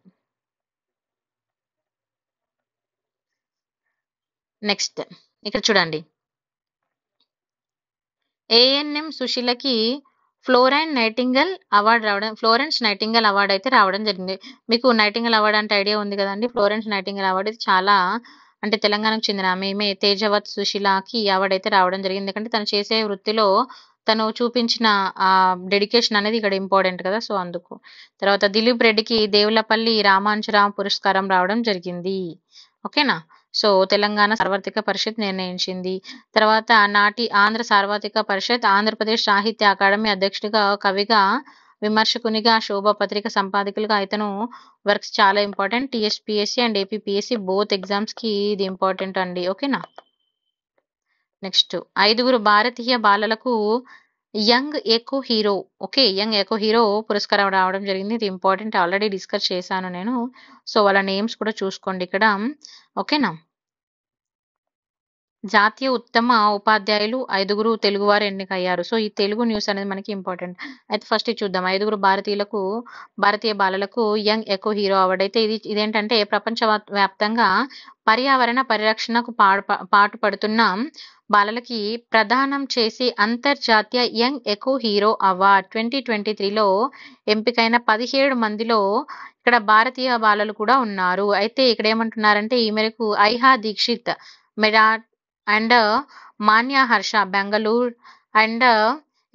నెక్స్ట్ ఇక్కడ చూడండి, ఏఎన్ఎం సుశీలకి ఫ్లోరెన్స్ నైటింగల్ అవార్డు అయితే రావడం జరిగింది. మీకు నైటింగల్ అవార్డు అంటే ఐడియా ఉంది కదండి. ఫ్లోరెన్స్ నైటింగల్ అవార్డు ఇది చాలా అంటే తెలంగాణకు చెందిన ఆమె తేజవత్ సుశీలకి ఈ అవార్డు అయితే రావడం జరిగింది. ఎందుకంటే తను చేసే వృత్తిలో తను చూపించిన ఆ డెడికేషన్ అనేది ఇక్కడ ఇంపార్టెంట్ కదా, సో అందుకు. తర్వాత దిలీప్ రెడ్డికి దేవులపల్లి రామాంజరావు పురస్కారం రావడం జరిగింది. ఓకేనా. సో తెలంగాణ సార్వత్రిక పరిషత్ నిర్ణయించింది. తర్వాత నాటి ఆంధ్ర సార్వత్రిక పరిషత్ ఆంధ్రప్రదేశ్ సాహిత్య అకాడమీ అధ్యక్షుడిగా, కవిగా, విమర్శకునిగా, శోభ పత్రిక సంపాదకులుగా ఇతను వర్క్స్ చాలా important. TSPSC and APPSC both exams కి ఇది ఇంపార్టెంట్ అండి. ఓకేనా. నెక్స్ట్ 5 భారతీయ బాలలకు యంగ్ ఎకో హీరో పురస్కారం రావడం జరిగింది. ఇది ఇంపార్టెంట్, ఆల్రెడీ డిస్కస్ చేశాను నేను. సో వాళ్ళ నేమ్స్ కూడా చూసుకోండి ఇక్కడ. ఓకేనా. జాతీయ ఉత్తమ ఉపాధ్యాయులు 5గురు తెలుగువారు ఎన్నికయ్యారు. సో, ఈ తెలుగు న్యూస్ అనేది మనకి ఇంపార్టెంట్. అయితే ఫస్ట్ ఇది చూద్దాం. 5గురు భారతీయ బాలలకు యంగ్ ఎకో హీరో అవార్డ్. అయితే ఇదేంటంటే వ్యాప్తంగా పర్యావరణ పరిరక్షణకు పాటుపడుతున్న బాలలకి ప్రదానం చేసే అంతర్జాతీయ యంగ్ ఎకో హీరో అవార్డ్ 2023లో ఎంపికైన 17 మందిలో ఇక్కడ భారతీయ బాలలు కూడా ఉన్నారు. అయితే ఇక్కడ ఏమంటున్నారంటే ఈ మేరకు ఐహా దీక్షిత్ మెడా అండ్ మాన్యా హర్ష బెంగళూరు అండ్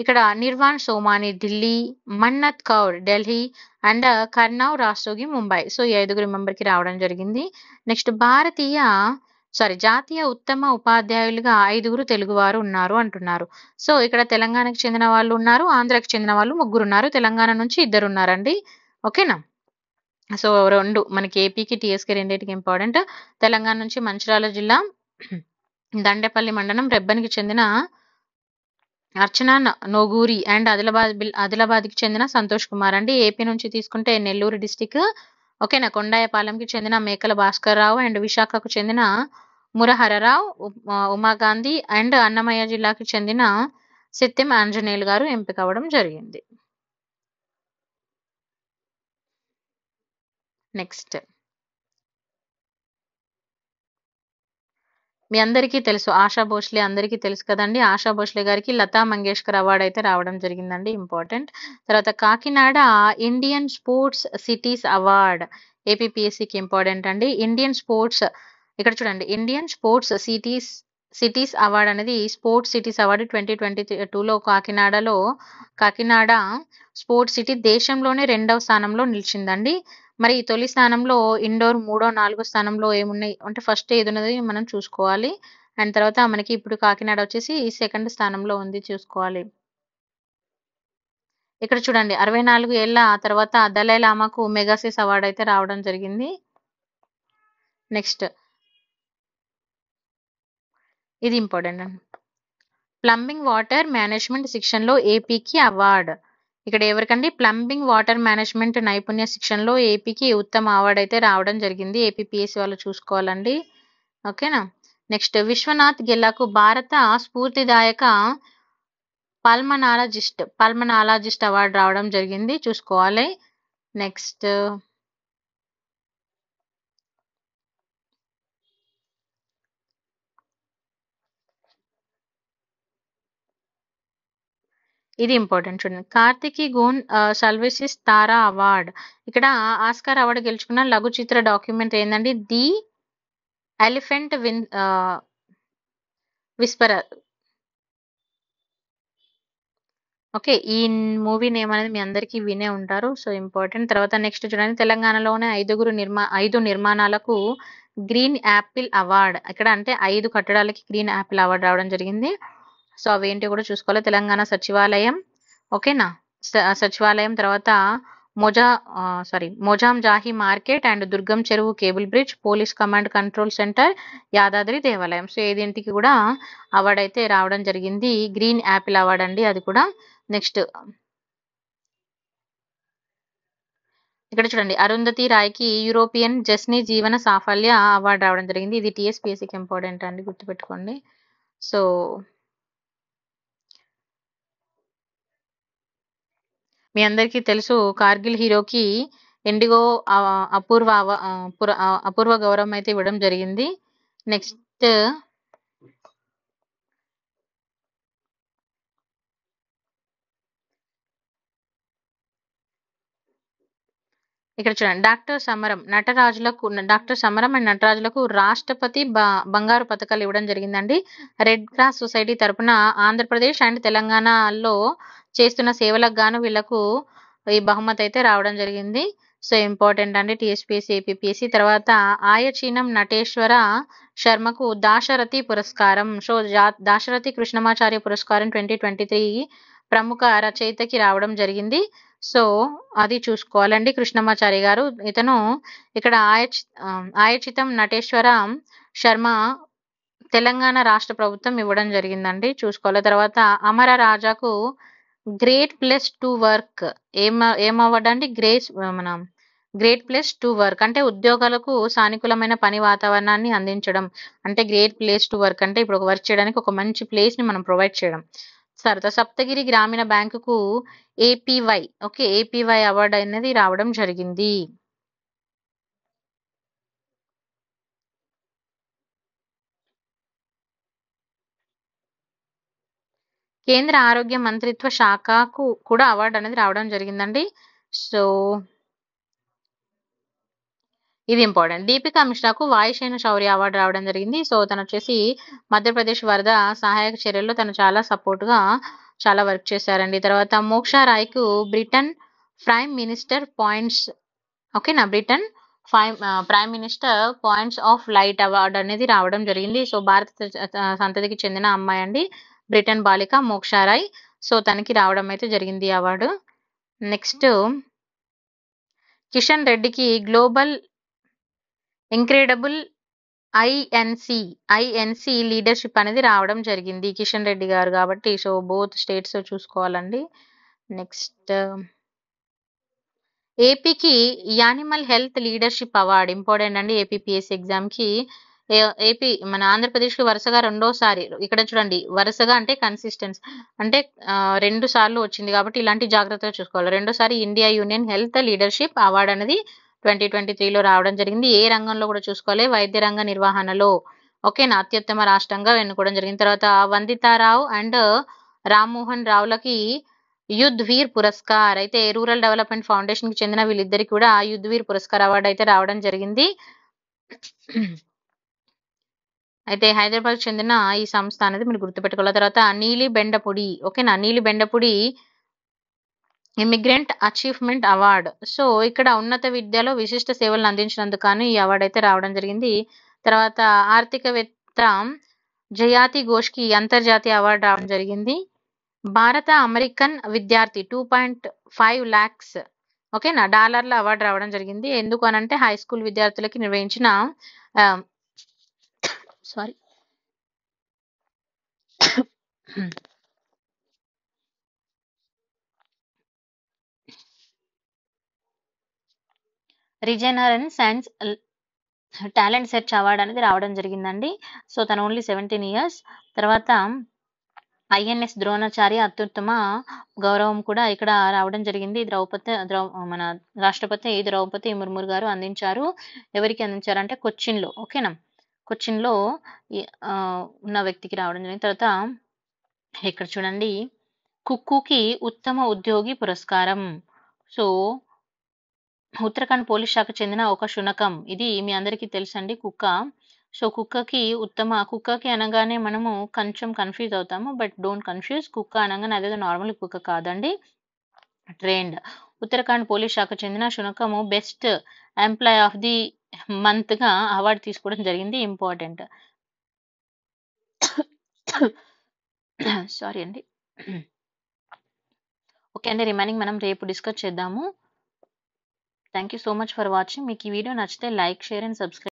ఇక్కడ నిర్వాణ్ సోమాని ఢిల్లీ, మన్నత్ కౌర్ ఢిల్లీ అండ్ కర్నవ్ రాస్తోగి ముంబై. సో ఈ 5గురు మెంబర్కి రావడం జరిగింది. నెక్స్ట్ జాతీయ ఉత్తమ ఉపాధ్యాయులుగా 5గురు తెలుగువారు ఉన్నారు అంటున్నారు. సో ఇక్కడ తెలంగాణకు చెందిన వాళ్ళు ఉన్నారు, ఆంధ్రాకి చెందిన వాళ్ళు 3 ఉన్నారు, తెలంగాణ నుంచి 2 ఉన్నారండి. ఓకేనా? సో 2 మనకి ఏపీకి టీఎస్కి రెండింటికి ఇంపార్టెంట్. తెలంగాణ నుంచి మంచిర్యాల జిల్లా దండేపల్లి మండలం రెబ్బనికి చెందిన అర్చన నోగూరి అండ్ ఆదిలాబాద్కి చెందిన సంతోష్ కుమార్ అండి. ఏపీ నుంచి తీసుకుంటే నెల్లూరు డిస్టిక్. ఓకేనా? కొండాయపాలెంకి చెందిన మేకల భాస్కర్ రావు అండ్ విశాఖకు చెందిన మురహరరావు, ఉమాగాంధీ అండ్ అన్నమయ్య జిల్లాకి చెందిన సిత్యం ఆంజనేయులు గారు ఎంపిక అవ్వడం జరిగింది. నెక్స్ట్ మీ అందరికీ తెలుసు ఆశా భోస్లే అందరికీ తెలుసు కదండి. ఆశా భోస్లే గారికి లతా మంగేష్కర్ అవార్డు అయితే రావడం జరిగిందండి, ఇంపార్టెంట్. తర్వాత Kakinada Indian sports cities award ఏపీపీఎస్సికి ఇంపార్టెంట్ అండి. ఇండియన్ స్పోర్ట్స్ ఇక్కడ చూడండి, ఇండియన్ స్పోర్ట్స్ సిటీస్ అవార్డ్ అనేది స్పోర్ట్స్ సిటీస్ అవార్డు 2022లో కాకినాడ స్పోర్ట్స్ సిటీ దేశంలోనే 2వ స్థానంలో నిలిచిందండి. మరి తొలి స్థానంలో ఇండోర్, 3, 4 స్థానంలో ఏమున్నాయి అంటే ఫస్ట్ ఏది ఉన్నది మనం చూసుకోవాలి. అండ్ తర్వాత మనకి ఇప్పుడు కాకినాడ వచ్చేసి ఈ సెకండ్ స్థానంలో ఉంది, చూసుకోవాలి. ఇక్కడ చూడండి 64 ఏళ్ల తర్వాత దలై లామాకు మెగాసిస్ అవార్డు అయితే రావడం జరిగింది. నెక్స్ట్ ఇది ఇంపార్టెంట్ అండి. ప్లంబింగ్ వాటర్ మేనేజ్మెంట్ శిక్షణలో ఏపీకి అవార్డు. ఇక్కడ ఎవరికండి? ప్లంబింగ్ వాటర్ మేనేజ్మెంట్ నైపుణ్య శిక్షణలో ఏపీకి ఉత్తమ అవార్డు అయితే రావడం జరిగింది. ఏపీపీఎస్సీ వాళ్ళు చూసుకోవాలండి. ఓకేనా? నెక్స్ట్ విశ్వనాథ్ గెల్లాకు భారత స్ఫూర్తిదాయక పల్మనాలజిస్ట్ అవార్డు రావడం జరిగింది, చూసుకోవాలి. నెక్స్ట్ ఇది ఇంపార్టెంట్ చూడండి. Kartiki Gonsalves Tara award. ఇక్కడ ఆస్కార్ అవార్డు గెలుచుకున్న లఘు చిత్ర డాక్యుమెంట్ ఏంటండి? The elephant whisperer. ఓకే, ఈ మూవీ నేమ్ అనేది మీ అందరికీ వినే ఉంటారు, సో ఇంపార్టెంట్. తర్వాత నెక్స్ట్ చూడండి, తెలంగాణలోనే 5 నిర్మాణాలకు గ్రీన్ యాపిల్ అవార్డ్. ఇక్కడ అంటే 5 కట్టడాలకి గ్రీన్ యాపిల్ అవార్డు రావడం జరిగింది. సో అవేంటి కూడా చూసుకోవాలి. తెలంగాణ సచివాలయం, ఓకేనా? సచివాలయం, తర్వాత మోజాం జాహి మార్కెట్ అండ్ దుర్గం చెరువు cable bridge, police command control centre, Yadadri దేవాలయం. సో ఏదింటికి కూడా అవార్డు అయితే రావడం జరిగింది, గ్రీన్ యాపిల్ అవార్డు అండి అది కూడా. నెక్స్ట్ ఇక్కడ చూడండి, అరుంధతి రాయ్కి యూరోపియన్ జస్ని జీవన సాఫల్య అవార్డు రావడం జరిగింది. ఇది టీఎస్పీఎస్సీకి ఇంపార్టెంట్ అండి, గుర్తుపెట్టుకోండి. సో మీ అందరికీ తెలుసు కార్గిల్ హీరోకి ఇండిగో అపూర్వ గౌరవం అయితే ఇవ్వడం జరిగింది. నెక్స్ట్ ఇక్కడ చూడండి, డాక్టర్ సమరం అండ్ నటరాజులకు రాష్ట్రపతి బంగారు పథకాలు ఇవ్వడం జరిగిందండి. రెడ్ క్రాస్ సొసైటీ తరపున ఆంధ్రప్రదేశ్ అండ్ తెలంగాణలో చేస్తున్న సేవలకు గాను వీళ్లకు ఈ బహుమతి అయితే రావడం జరిగింది. సో ఇంపార్టెంట్ అండి, టీఎస్పీఎస్సీ ఏపీపీఎస్సీ. తర్వాత ఆయచీనం నటేశ్వర శర్మకు దాశరథి పురస్కారం. సో దాశరథి కృష్ణమాచార్య పురస్కారం 2023 ప్రముఖ రచయితకి రావడం జరిగింది. సో అది చూసుకోవాలండి. కృష్ణమాచారి గారు ఇతను ఇక్కడ ఆయచితం నటేశ్వర శర్మ తెలంగాణ రాష్ట్ర ప్రభుత్వం ఇవ్వడం జరిగిందండి, చూసుకోవాలి. తర్వాత అమర రాజాకు గ్రేట్ ప్లేస్ టు వర్క్ ఏం అవార్డు అండి? గ్రేట్ ప్లేస్ టు వర్క్ అంటే ఉద్యోగాలకు సానుకూలమైన పని వాతావరణాన్ని అందించడం. అంటే గ్రేట్ ప్లేస్ టు వర్క్ అంటే ఇప్పుడు ఒక వర్క్ చేయడానికి ఒక మంచి ప్లేస్‌ని మనం ప్రొవైడ్ చేయడం. తర్వాత సప్తగిరి గ్రామీణ బ్యాంకుకు ఏపీవై ఓకే. ఏపీవై అవార్డ్ అనేది రావడం జరిగింది. కేంద్ర ఆరోగ్య మంత్రిత్వ శాఖకు కూడా అవార్డ్ అనేది రావడం జరిగిందండి. సో ఇది ఇంపార్టెంట్. దీపికా మిశ్రాకు వాయుసేన శౌర్య అవార్డు రావడం జరిగింది. సో తనొచ్చేసి మధ్యప్రదేశ్ వరద సహాయక చర్యల్లో తను చాలా సపోర్ట్‌గా చాలా వర్క్ చేశారండి. తర్వాత మోక్షా రాయ్‌కు బ్రిటన్ ప్రైమ్ మినిస్టర్ పాయింట్స్ ఓకేనా. Britain prime minister points of light award అనేది రావడం జరిగింది. సో భారత సంతతికి చెందిన అమ్మాయి అండి. బ్రిటన్ బాలిక మోక్షా రాయ్. సో తనకి రావడం అయితే జరిగింది ఈ అవార్డు. నెక్స్ట్ కిషన్ రెడ్డికి గ్లోబల్ ఇంక్రెడిబుల్ ఐఎన్‌సి లీడర్‌షిప్ అనేది రావడం జరిగింది. కిషన్ రెడ్డి గారు కాబట్టి సో బోత్ స్టేట్స్ చూసుకోవాలండి. నెక్స్ట్ ఏపీకి animal health leadership award important అండి. ఏపీపీఎస్సీ ఎగ్జామ్‌కి ఏపీ మన ఆంధ్రప్రదేశ్‌కి వరుసగా రెండోసారి ఇక్కడ చూడండి వరుసగా అంటే కన్సిస్టెన్స్ అంటే 2 సార్లు వచ్చింది కాబట్టి ఇలాంటి జాగ్రత్తలు చూసుకోవాలి. రెండోసారి India union health leadership award అనేది 2023లో రావడం జరిగింది. ఏ రంగంలో కూడా చూసుకోవాలి వైద్య రంగ నిర్వహణలో ఓకేనా అత్యుత్తమ రాష్ట్రంగా ఎన్నుకోవడం జరిగింది. తర్వాత వందితారావు అండ్ రామ్మోహన్ రావులకి యుద్ధ్ వీర్ పురస్కార్ అయితే రూరల్ డెవలప్మెంట్ ఫౌండేషన్ కి చెందిన వీళ్ళిద్దరికి కూడా యుద్ధ్ వీర్ పురస్కార్ అవార్డు అయితే రావడం జరిగింది. అయితే హైదరాబాద్ చెందిన ఈ సంస్థ అనేది మీరు గుర్తుపెట్టుకోవాలి. తర్వాత నీలి బెండపుడి ఓకేనా. నీలి Bendapudi immigrant achievement award. So ఇక్కడ ఉన్నత విద్యలో విశిష్ట సేవలను అందించినందుకు గాను ఈ అవార్డు అయితే రావడం జరిగింది. తర్వాత ఆర్థికవేత్త జయాతి ఘోష్కి అంతర్జాతీయ అవార్డు రావడం జరిగింది. భారత అమెరికన్ విద్యార్థి 2.5 lakhs ఓకేనా డాలర్ల అవార్డు రావడం జరిగింది. ఎందుకు అనంటే హై స్కూల్ విద్యార్థులకి నిర్వహించిన సారీ రిజనరెన్స్ అండ్ టాలెంట్ సెర్చ్ అవార్డు అనేది రావడం జరిగిందండి. సో తను ఓన్లీ 17 years. తర్వాత ఐఎన్ఎస్ ద్రోణాచార్య అత్యుత్తమ గౌరవం కూడా ఇక్కడ రావడం జరిగింది. మన రాష్ట్రపతి ద్రౌపది ముర్ము గారు అందించారు. ఎవరికి అందించారంటే కొచ్చిన్‌లో ఓకేనా. కొచ్చిన్‌లో ఉన్న వ్యక్తికి రావడం జరిగింది. తర్వాత ఇక్కడ చూడండి కుక్కుకి ఉత్తమ ఉద్యోగి పురస్కారం. సో ఉత్తరాఖండ్ పోలీస్ శాఖకు చెందిన ఒక శునకం. ఇది మీ అందరికీ తెలుసండి కుక్క. సో కుక్కకి అనగానే మనము కొంచెం కన్‌ఫ్యూజ్ అవుతాము. But don't confuse. కుక్క అనగానే అదేదో నార్మల్ కుక్క కాదండి. ట్రైన్డ్. ఉత్తరాఖండ్ పోలీస్ శాఖకు చెందిన శునకము బెస్ట్ ఎంప్లాయ్ ఆఫ్ ది మంత్‌గా అవార్డు తీసుకోవడం జరిగింది. ఇంపార్టెంట్. సారీ అండి. ఓకే అండి. రిమైనింగ్ మనం రేపు డిస్కస్ చేద్దాము. Thank you so much for watching. మీకు ఈ వీడియో నచ్చితే లైక్, షేర్ అండ్ సబ్స్క్రైబ్